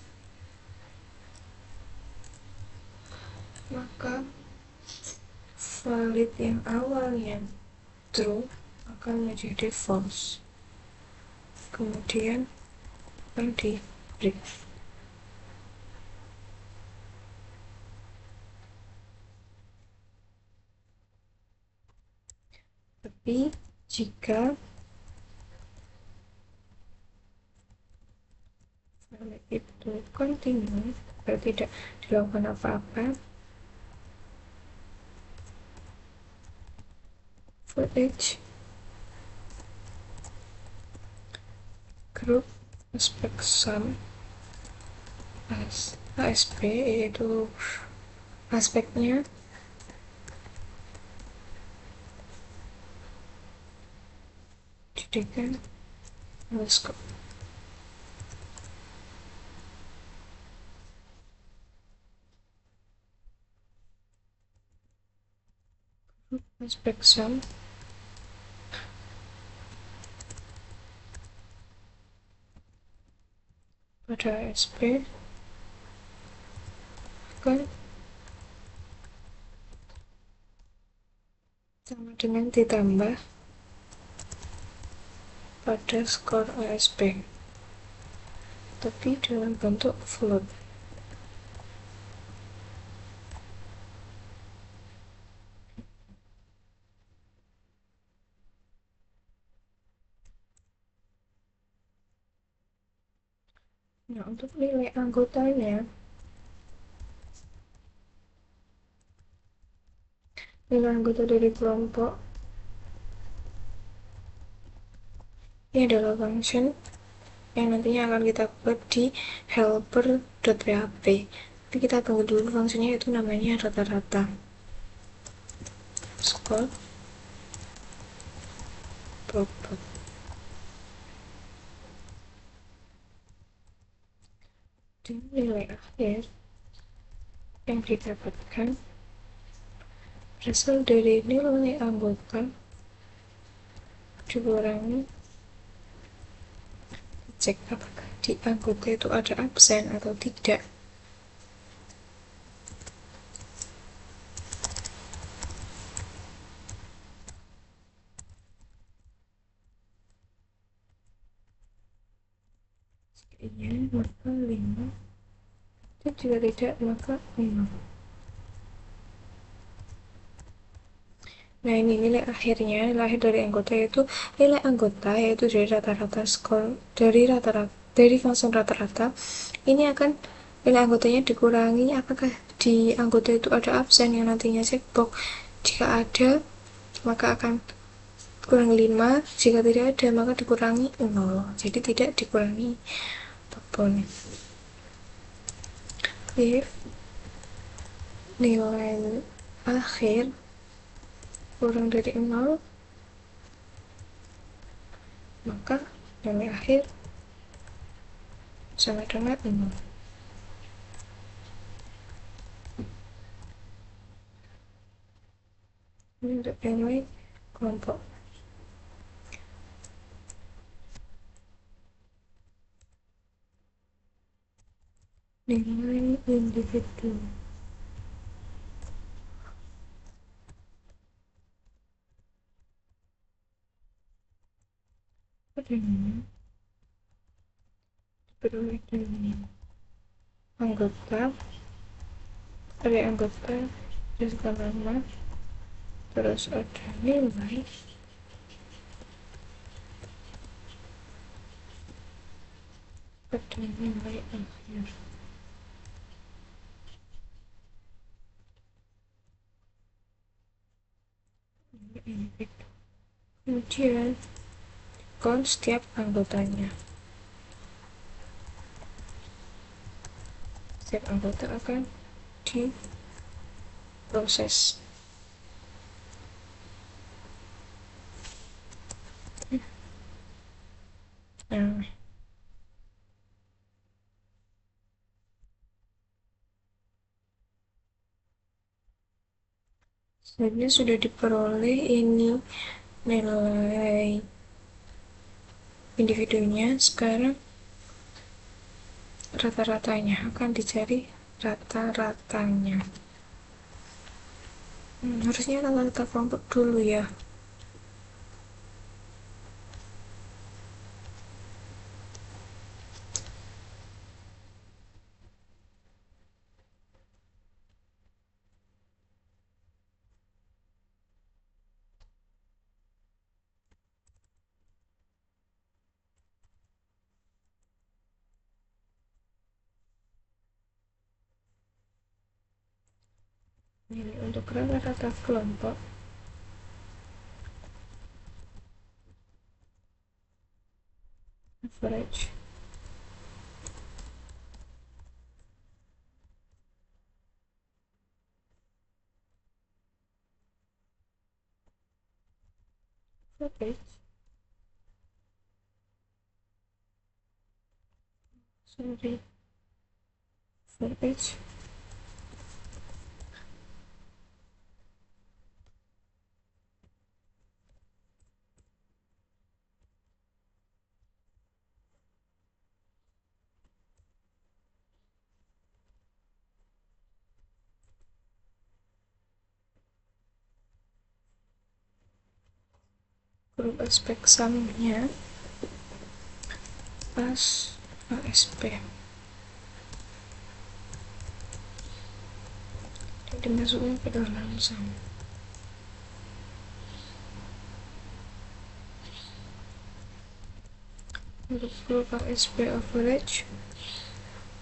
maka valid yang awalnya true akan menjadi false, kemudian akan di break. Tapi jika valid itu continue, berarti tidak dilakukan apa-apa, for each group aspect sum ASP, yaitu aspeknya jadikan underscore. Aspek sum pada ASP akan sama dengan ditambah pada skor ASP, tapi dalam bentuk float. Nah, untuk nilai anggotanya, nilai anggota dari kelompok ini adalah function yang nantinya akan kita buat di helper.php. Tapi kita tunggu dulu fungsinya, itu namanya rata-rata. Skor bobot. Dan nilai akhir yang didapatkan berasal dari nilai anggota dikurangi cek apakah di anggota itu ada absen atau tidak. Jika iya maka 5, dan jika tidak maka 6. Nah, ini nilai akhirnya, nilai akhir dari anggota yaitu nilai anggota, yaitu dari rata-rata skor, dari fungsi rata-rata. Ini akan nilai anggotanya dikurangi apakah di anggota itu ada absen yang nantinya checkbox. Jika ada maka akan dikurangi 5, jika tidak ada maka dikurangi 0. Jadi tidak dikurangi apapun. If nilai akhir kurang dari 0, maka nilai akhir sama dengan 0. Ini untuk nilai kelompok. Nilai individu. Pertanyaan diperoleh dari anggota, dari anggota dan nama, terus ada nilai, ada nilai akhir. Kemudian count setiap anggotanya. Setiap anggota akan diproses. Nah, sebenarnya sudah diperoleh ini nilai individunya. Sekarang rata-ratanya akan dicari rata-ratanya. Harusnya rata-rata kelompok dulu ya. Ini untuk rata-rata kelompok average average average grup aspek sumnya pas ASP dan dimasukkan ke dalam sum. Untuk grup ASP average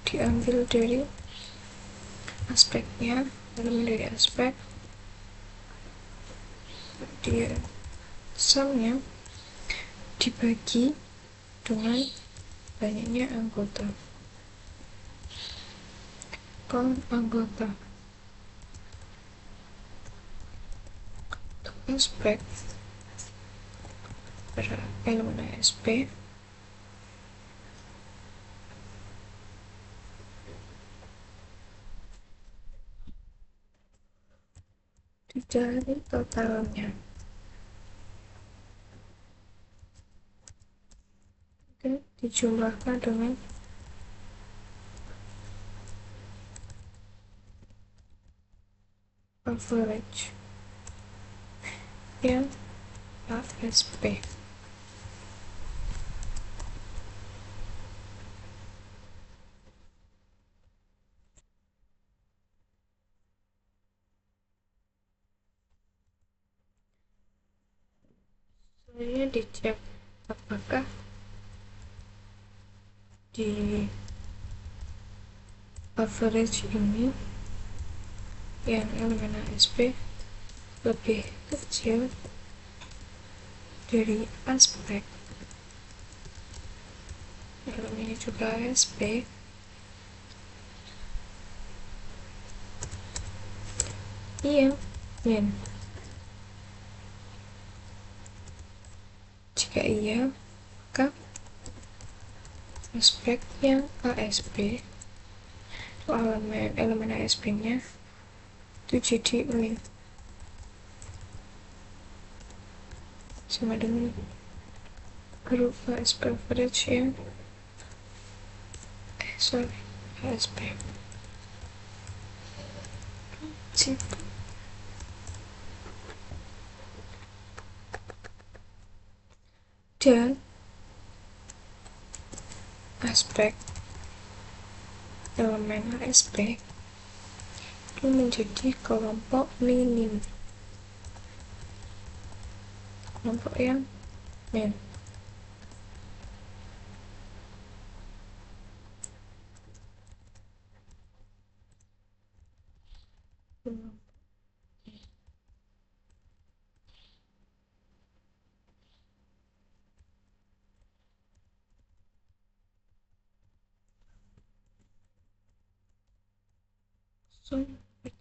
diambil dari aspeknya, elemen dari aspek, dia sumnya dibagi dengan banyaknya anggota count anggota. Untuk aspek pada elemen ASP dicari totalnya. Oke, dijumlahkan dengan average yang ASP. Selanjutnya dicek apakah di average ini yang elemen ASP lebih kecil dari aspek elemennya juga ASP. Iya, min. Jika iya, maka aspek yang ASP atau elemen ASP-nya itu jadi min, sama dengan grup ASP average yang ASP. Situ. Dan aspek elemen ASP itu menjadi kelompok minim, kelompok yang min.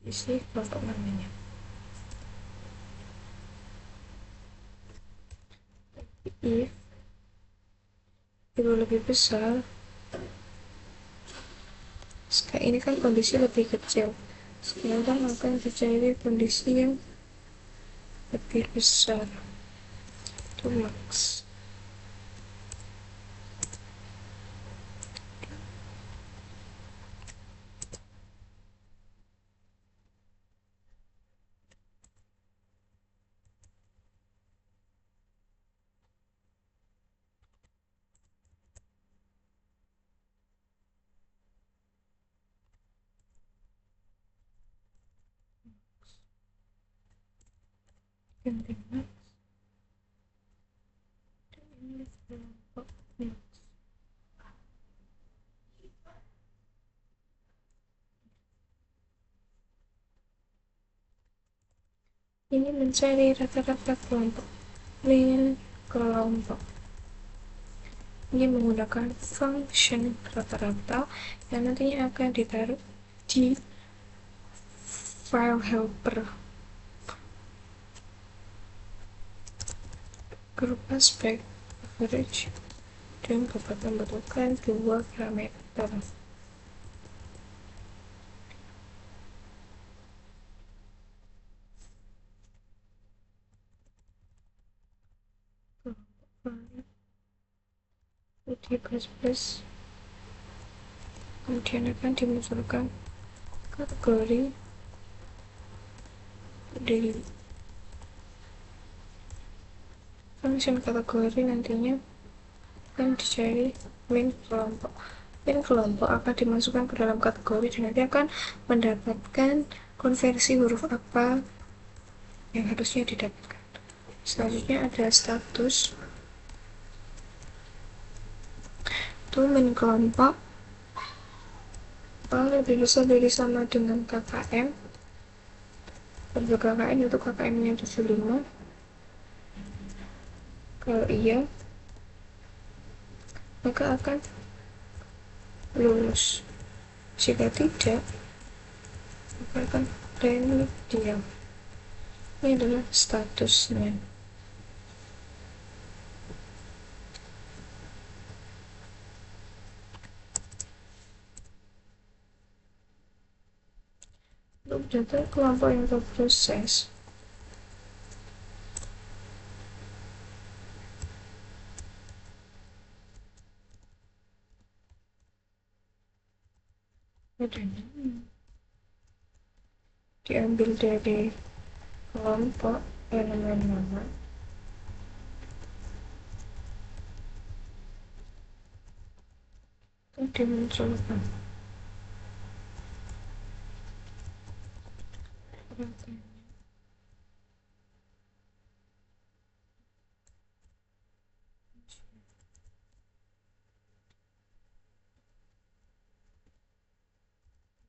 Isi kelompok namanya. If itu lebih besar, sekarang ini kan kondisi lebih kecil, sekarang akan dicari kondisi yang lebih besar, itu max. Ganti max dan ini kelompok min. Ini mencari rata-rata kelompok min kelompok. Ini menggunakan function rata-rata yang nantinya akan ditaruh di file helper. Grup aspek average dan dapat membutuhkan 2 parameter. Uji plus kemudian akan dimunculkan kategori di function kategori nantinya akan dicari min kelompok. Min kelompok akan dimasukkan ke dalam kategori dan nanti akan mendapatkan konversi huruf apa yang harusnya didapatkan. Selanjutnya ada status. Itu min kelompok lebih besar dari sama dengan KKM. Pada KKM itu KKM-nya 75. Kalau iya, maka akan lulus. Jika tidak, maka akan remedial. Ini adalah statusnya. Untuk data kelompok yang terproses, diambil dari kelompok elemen nama itu dimunculkan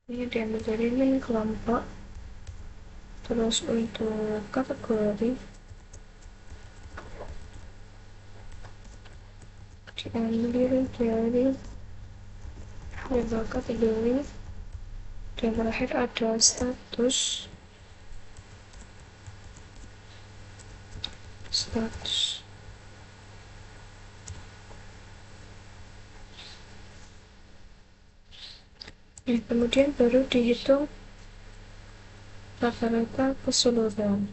ini diambil dari min kelompok. Terus untuk kategori diambil dari label kategori dan terakhir ada status. Kemudian baru dihitung rata-rata keseluruhan.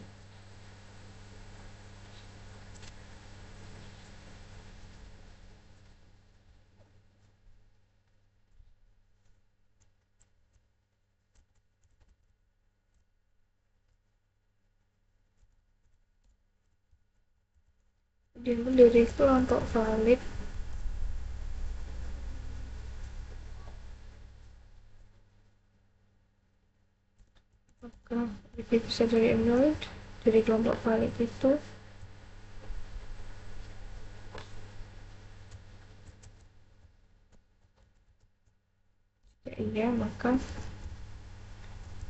Diambil dari kelompok valid maka lebih besar dari 0 dari kelompok valid itu ya iya, maka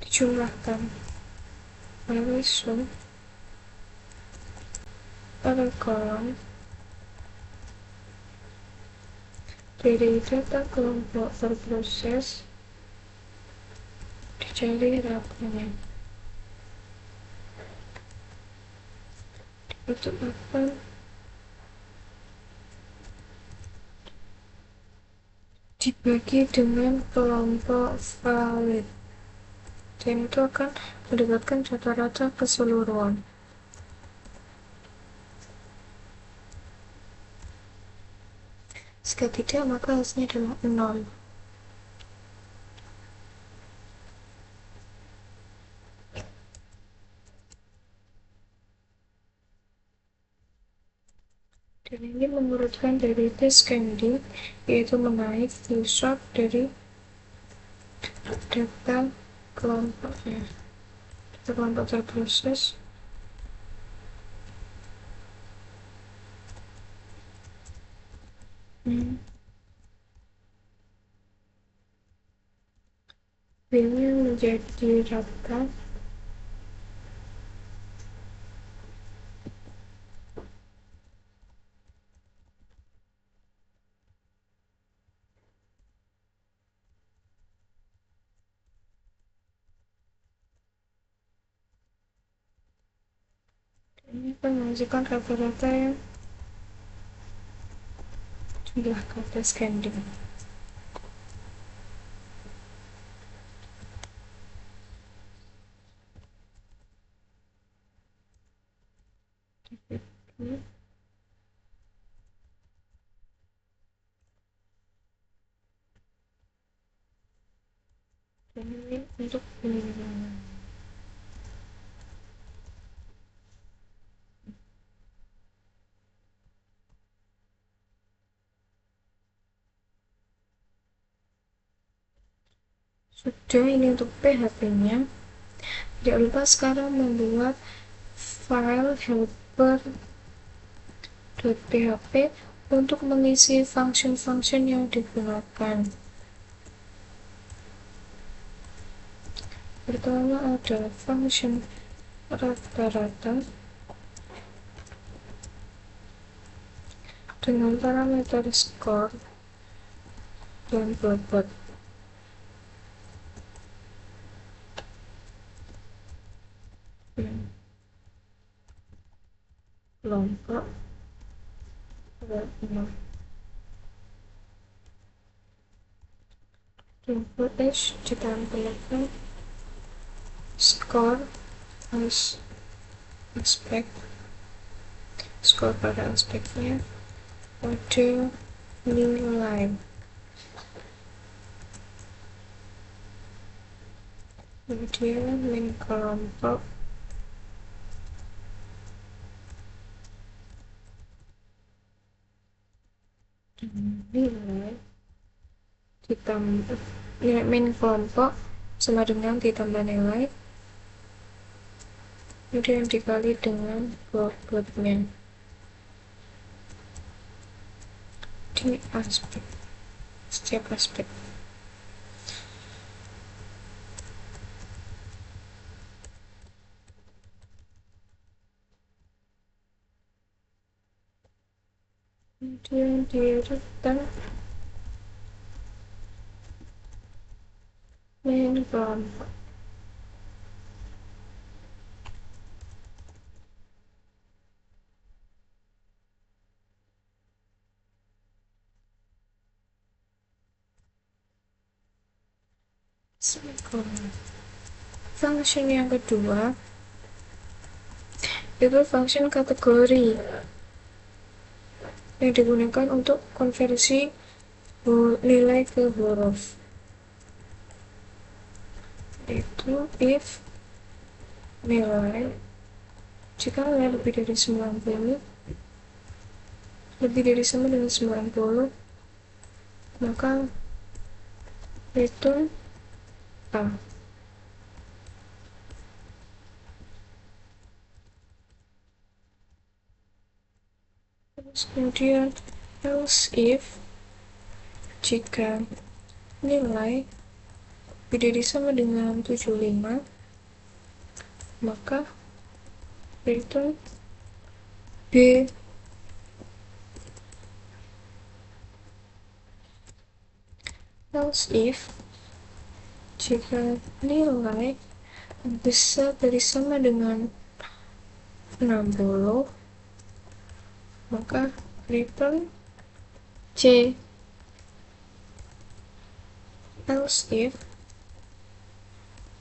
dicurahkan langsung pada kolom dari data kelompok terproses dicari rapanya. Itu akan dibagi dengan kelompok valid dan itu akan mendapatkan rata-rata keseluruhan. Jika tidak, maka hasilnya adalah 0. Dan ini menurutkan dari tes Kennedy, yaitu menaik filsafat dari data kelompoknya. Data kelompok terproses ini menjadi data ini akan menghasilkan rata-rata yang Adalah kata scanning. Ini untuk penilaian. Sudah, ini untuk PHP-nya. Tidak lupa sekarang membuat file helper.php untuk mengisi function-function yang digunakan. Pertama ada function rata-rata dengan parameter score dan bobot. Kelompok footage ditampilkan skor aspek skor pada aspeknya pada nilai. Kemudian min kelompok nilai ditambah nilai min kelompok sama dengan ditambah nilai, kemudian dikali dengan bobotnya di aspek setiap aspek. Kemudian direktan min kelompok. Function yang kedua itu function kategori yang digunakan untuk konversi nilai ke huruf, itu if nilai jika nilai lebih dari 90 lebih dari sama dengan 90 maka return A. Kemudian else if jika nilai lebih dari sama dengan 75 maka return B. Else if jika nilai besar dari sama dengan 60 maka return C. Else if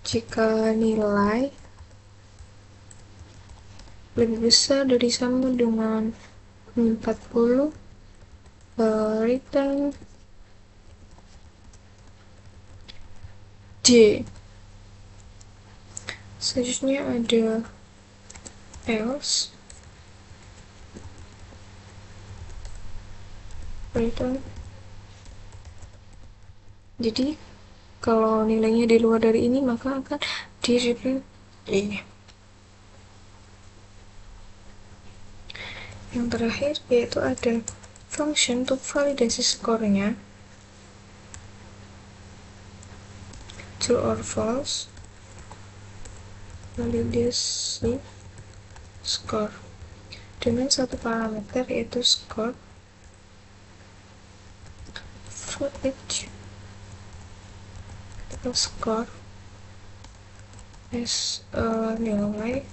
jika nilai lebih besar dari sama dengan 40 return D. Selanjutnya ada else return. Jadi kalau nilainya di luar dari ini maka akan di return D. Yang terakhir yaitu ada function untuk validasi skornya, true or false, validasi skor dengan satu parameter yaitu skor footage. Ketika skor nilai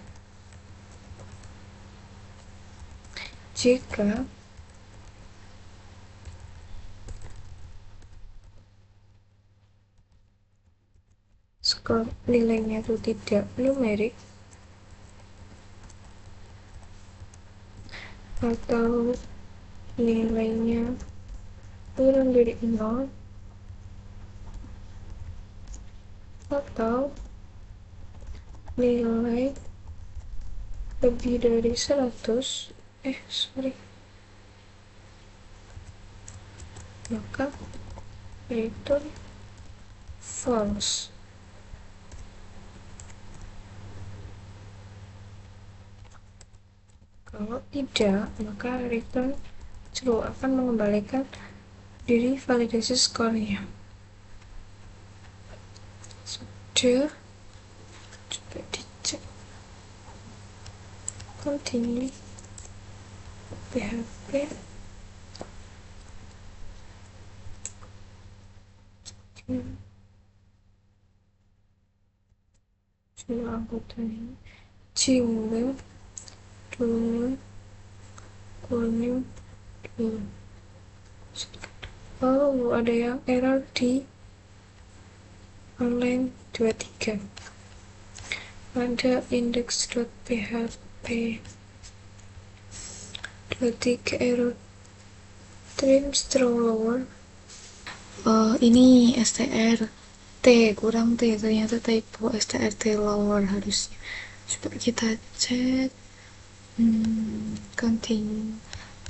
jika kalau nilainya itu tidak numerik atau nilainya kurang dari 0 atau nilai lebih dari 100 maka return false. Kalau tidak, maka return true, akan mengembalikan diri validasi skornya. Sudah, coba dicek. Continue PHP. Jumlah anggotanya jumlah 2 kuning 2. Oh, ada yang error di online 23. Ada index.php 23 error trim stroller. Ini str T kurang T, ternyata typo, strt lower harusnya. Coba kita cek. Continue.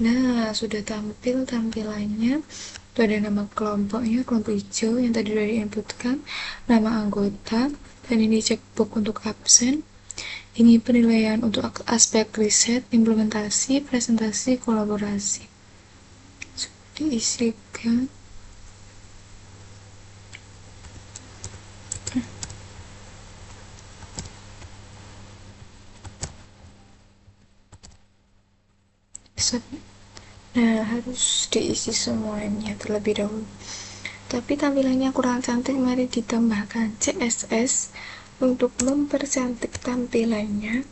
Nah, sudah tampil tampilannya. Itu ada nama kelompoknya, kelompok hijau yang tadi sudah diinputkan, nama anggota, dan ini checkbox untuk absen. Ini penilaian untuk aspek riset, implementasi, presentasi, kolaborasi. Diisikan. Nah, harus diisi semuanya terlebih dahulu. Tapi tampilannya kurang cantik, mari ditambahkan CSS untuk mempercantik tampilannya.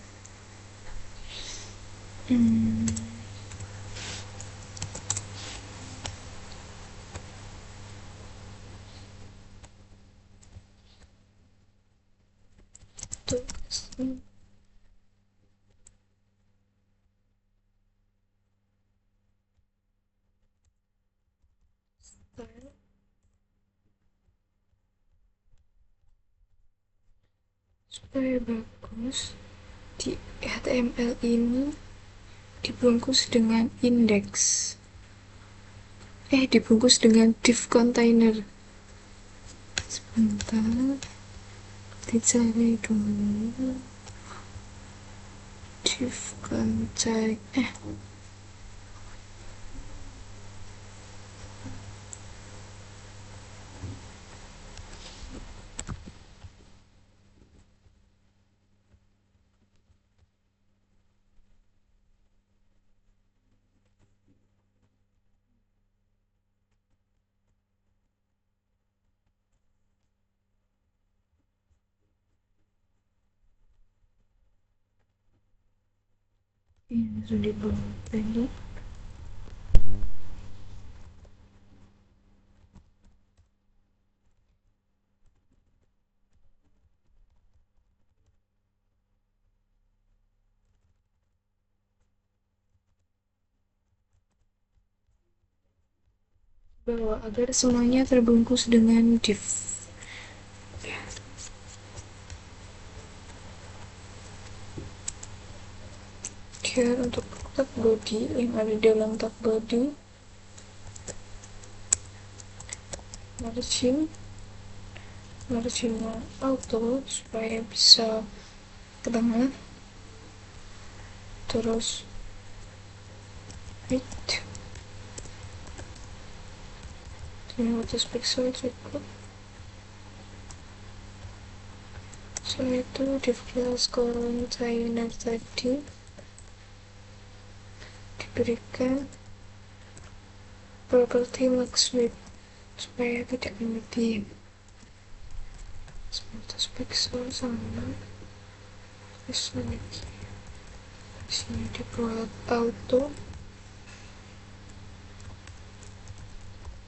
Tuh, style supaya bagus. Di HTML ini dibungkus dengan index, dibungkus dengan div container. Sebentar, dicari dulu div container. Ini sudah dibuat tadi. Bahwa agar semuanya terbungkus dengan div. Here untuk tag body yang ada di dalam tag body, margin auto supaya bisa ke tengah, terus width 500 pixel cukup. Setelah itu div class container tadi diberikan property max width supaya tidak melebihi 100 pixel sama. Terus lagi sini dibuat auto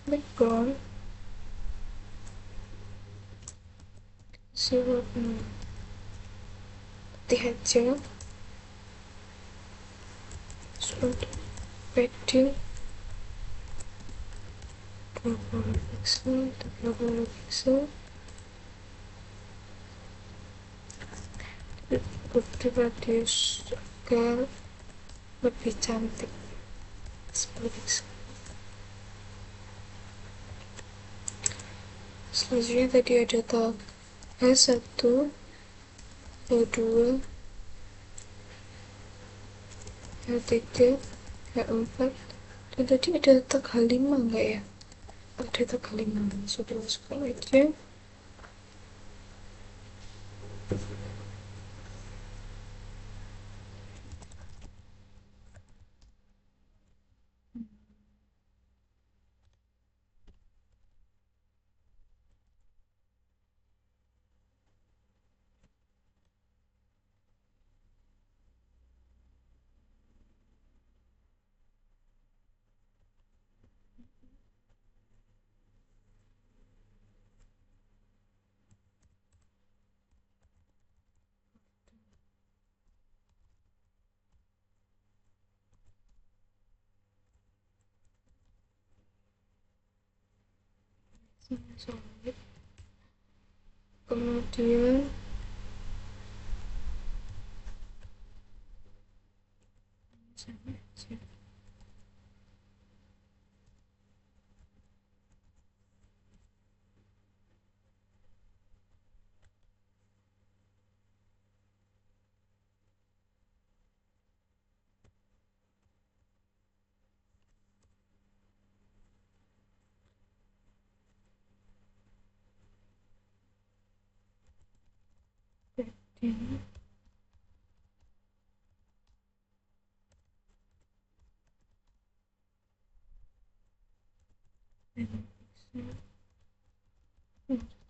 background si warna putih aja. Untuk padding 20 pixel 30 pixel bukti radius agar lebih cantik 10 pixel. Selanjutnya tadi ada tab H1, H2, H3, H4, dan tadi ada tag H5 enggak ya? Ada tag H5, sudah masukkan aja. Solid. Kemudian sama aja. Ini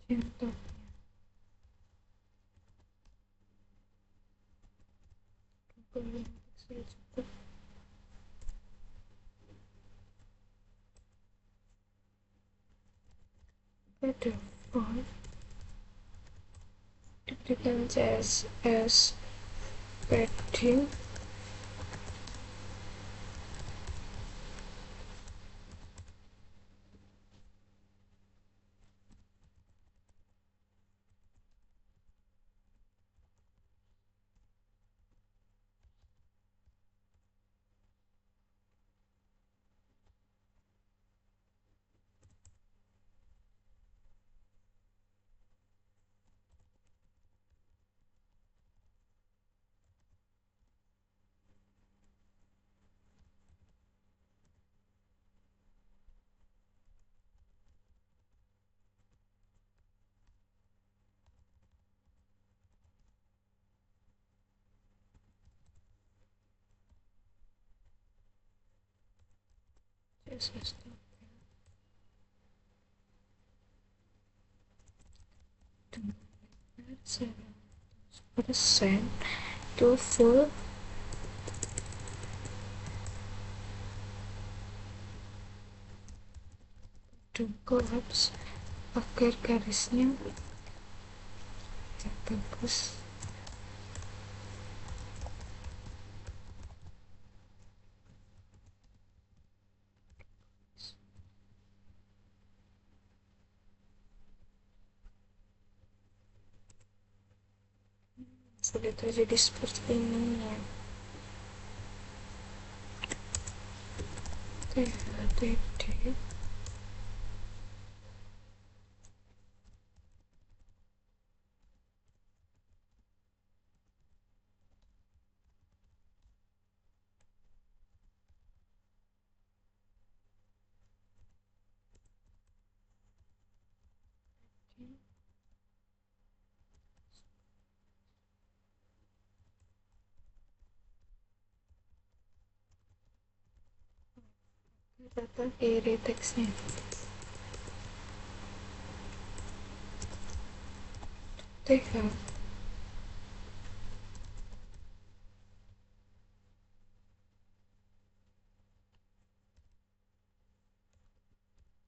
contoh pada font diberikan CSS padding CSS dengan 100% itu full collapse agar garisnya bagus. Sudah terjadi seperti ini ya. THTD data kiri teksnya TH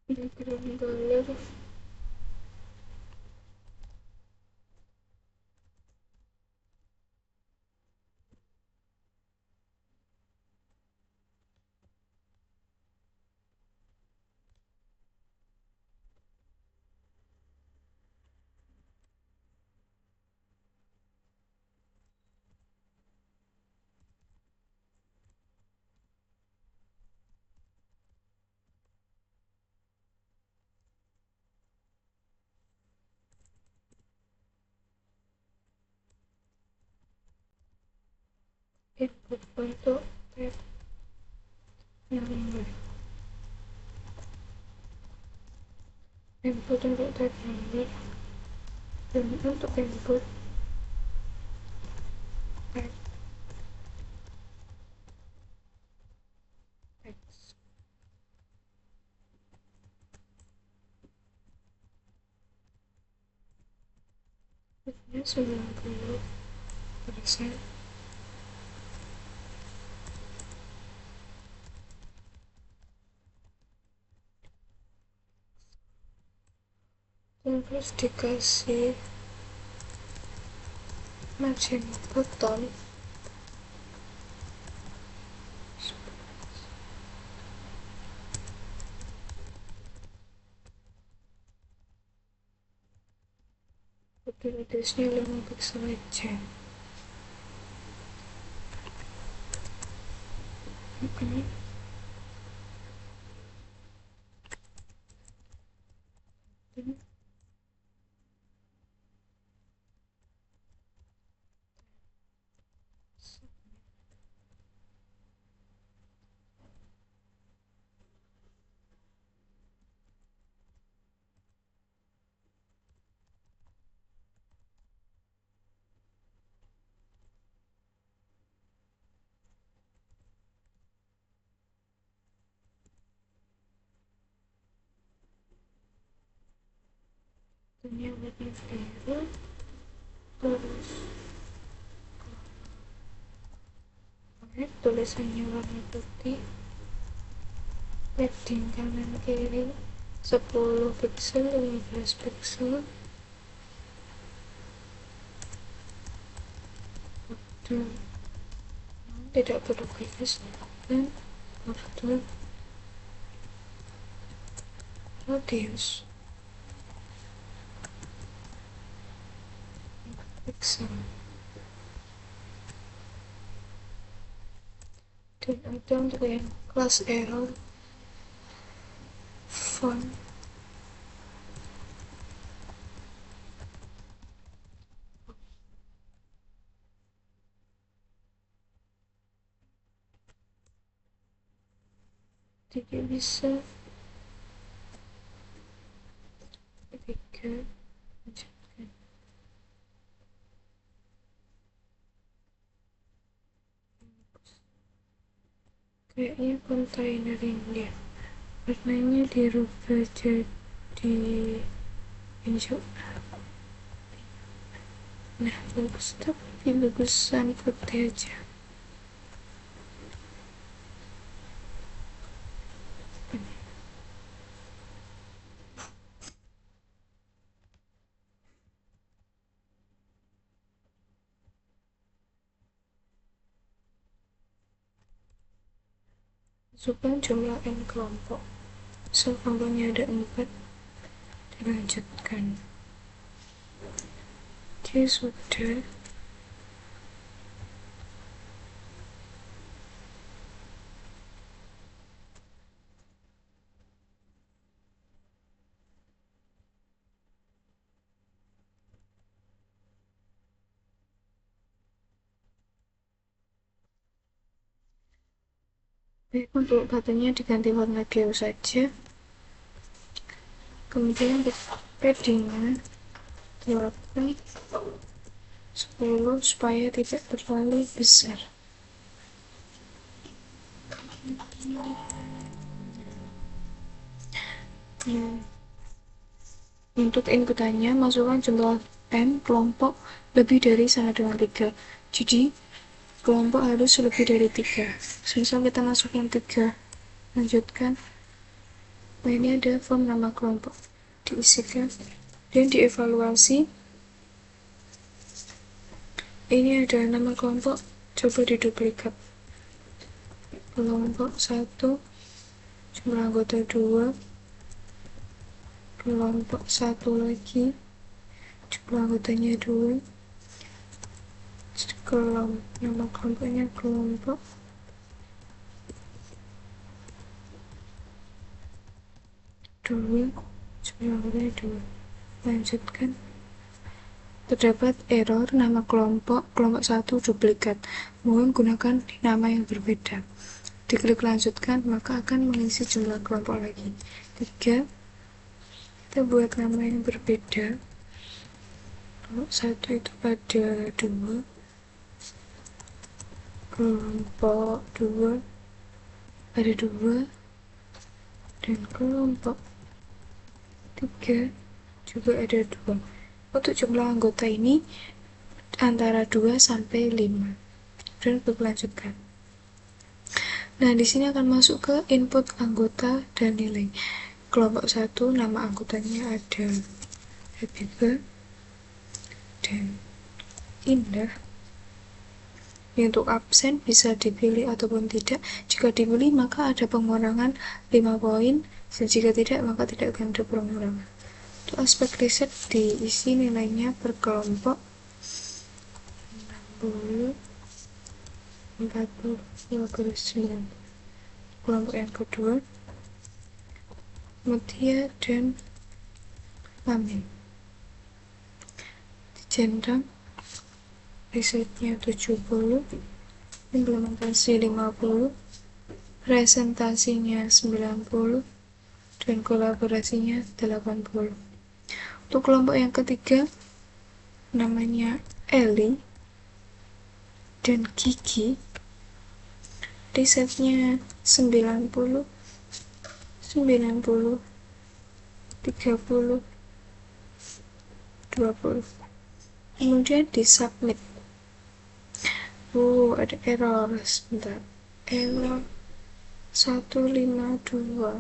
background color input untuk tab yang ini, input untuk tab ini, dan untuk input tab text. Ini 90%. Terus dikasih margin bottom radiusnya 5 pixel aja. Ini warna biru, terus tulisannya warna putih, padding kanan kiri 10 pixel, 15 pixel, dan tidak perlu garis, dan border radius pixel. Dan ada untuk yang kelas error font tidak bisa tiga lanjutkan. Kayaknya kontainer ini warnanya dirubah jadi hijau. Nah, bagus, tapi bagusan putih aja. Masukkan jumlah n kelompok. Kelompoknya ada 4. Dilanjutkan. Oke, sudah. Baik, untuk batunya diganti warna biru saja. Kemudian paddingnya terapkan 10 supaya tidak terlalu besar. Untuk inputannya masukkan jumlah n kelompok lebih dari sama dengan 3. Jadi kelompok harus lebih dari 3. Misal kita masukkan 3, lanjutkan. Nah, ini ada form nama kelompok, diisikan dan dievaluasi. Ini ada nama kelompok, coba diduplikat. Kelompok 1, jumlah anggota 2, kelompok 1 lagi, jumlah anggotanya 2, nama kelompoknya kelompok 2, jumlah anggotanya 2. Lanjutkan. Terdapat error nama kelompok 1 duplikat. Mohon gunakan nama yang berbeda. Diklik lanjutkan, maka akan mengisi jumlah kelompok lagi. 3. Kita buat nama yang berbeda. Kelompok 1 itu ada 2. Kelompok 2 ada 2. Dan kelompok 3 juga ada 2. Untuk jumlah anggota ini antara 2 sampai 5. Dan lanjutkan. Nah, di sini akan masuk ke input anggota dan nilai. Kelompok 1 nama anggotanya ada Habibah dan Indah. Untuk absen bisa dipilih ataupun tidak. Jika dipilih maka ada pengurangan 5 poin, dan jika tidak maka tidak akan ada pengurangan. Untuk aspek riset diisi nilainya per kelompok 60, 40, 59. Kelompok yang kedua Mutia dan Amin. Dijendang risetnya 70, implementasi 50, presentasinya 90, dan kolaborasinya 80. Untuk kelompok yang ketiga namanya Eli dan Kiki, risetnya 90, 90, 30, 20. Kemudian disubmit. Ada error, sebentar. Error 152.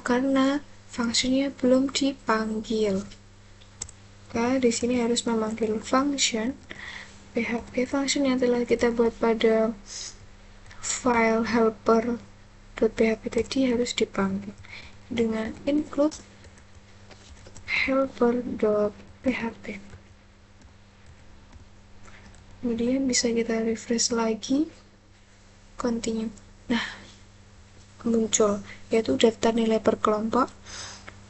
Karena fungsinya belum dipanggil. Maka di sini harus memanggil function PHP function yang telah kita buat pada file helper.php tadi harus dipanggil dengan include helper.php. Kemudian bisa kita refresh lagi, continue. Nah, muncul yaitu daftar nilai per kelompok.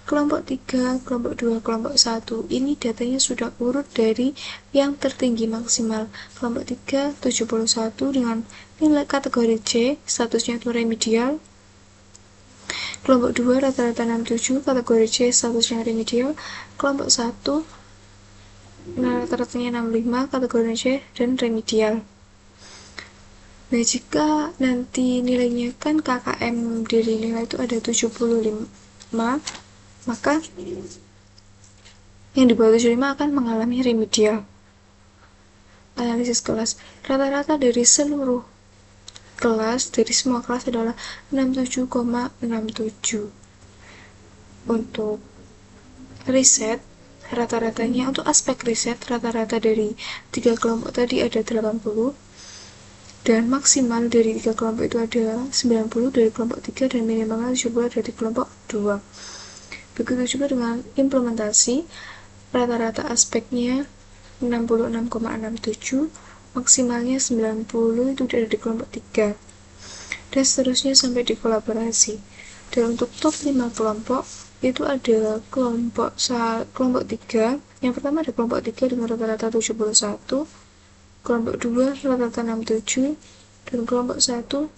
Kelompok 3, kelompok 2, kelompok 1 ini datanya sudah urut dari yang tertinggi maksimal. Kelompok 3 71 dengan nilai kategori C, statusnya itu remedial. Kelompok 2 rata-rata 67, kategori C, statusnya remedial. Kelompok 1 rata-ratanya 65, kategori C dan remedial. Nah, jika nanti nilainya kan KKM dari nilai itu ada 75, maka yang di bawah 75 akan mengalami remedial. Analisis kelas. Rata-rata dari seluruh kelas, dari semua kelas adalah 67,67. Untuk riset, rata-ratanya untuk aspek riset, rata-rata dari 3 kelompok tadi ada 80, dan maksimal dari 3 kelompok itu ada 90 dari kelompok 3, dan minimal 70 dari kelompok 2. Begitu juga dengan implementasi, rata-rata aspeknya 66,67, maksimalnya 90 itu ada di kelompok 3, dan seterusnya sampai di kolaborasi. Dan untuk top 5 kelompok itu ada kelompok 3. Yang pertama ada kelompok 3 dengan rata-rata 71, kelompok 2 rata-rata 67, dan kelompok 1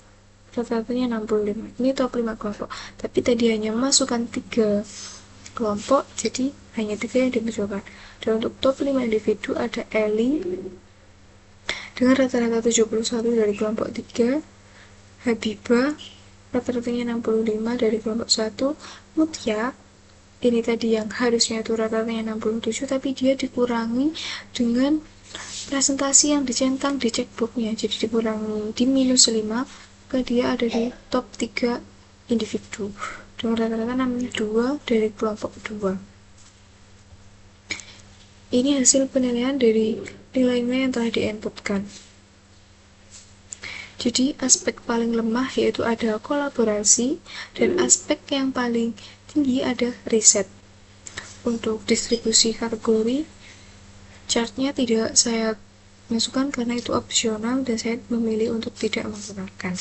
rata-ratanya 65. Ini top 5 kelompok. Tapi tadi hanya masukkan 3 kelompok, jadi hanya 3 yang dimunculkan. Dan untuk top 5 individu ada Eli dengan rata-rata 71 dari kelompok 3, Habibah rata-ratanya 65 dari kelompok 1, Mutia ini tadi yang harusnya itu rata-ratanya 67, tapi dia dikurangi dengan presentasi yang dicentang di checkbooknya, jadi dikurangi di -5, maka dia ada di top 3 individu dengan rata-rata 62 dari kelompok 2. Ini hasil penilaian dari nilai-nilai yang telah diinputkan. Jadi aspek paling lemah yaitu ada kolaborasi, dan aspek yang paling tinggi ada riset. Untuk distribusi kategori, chartnya tidak saya masukkan karena itu opsional dan saya memilih untuk tidak menggunakan.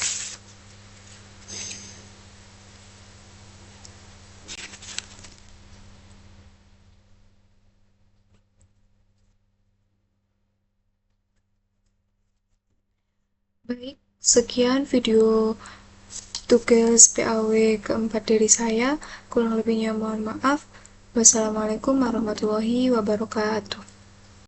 Baik, sekian video tugas PAW keempat dari saya. Kurang lebihnya mohon maaf. Wassalamualaikum warahmatullahi wabarakatuh.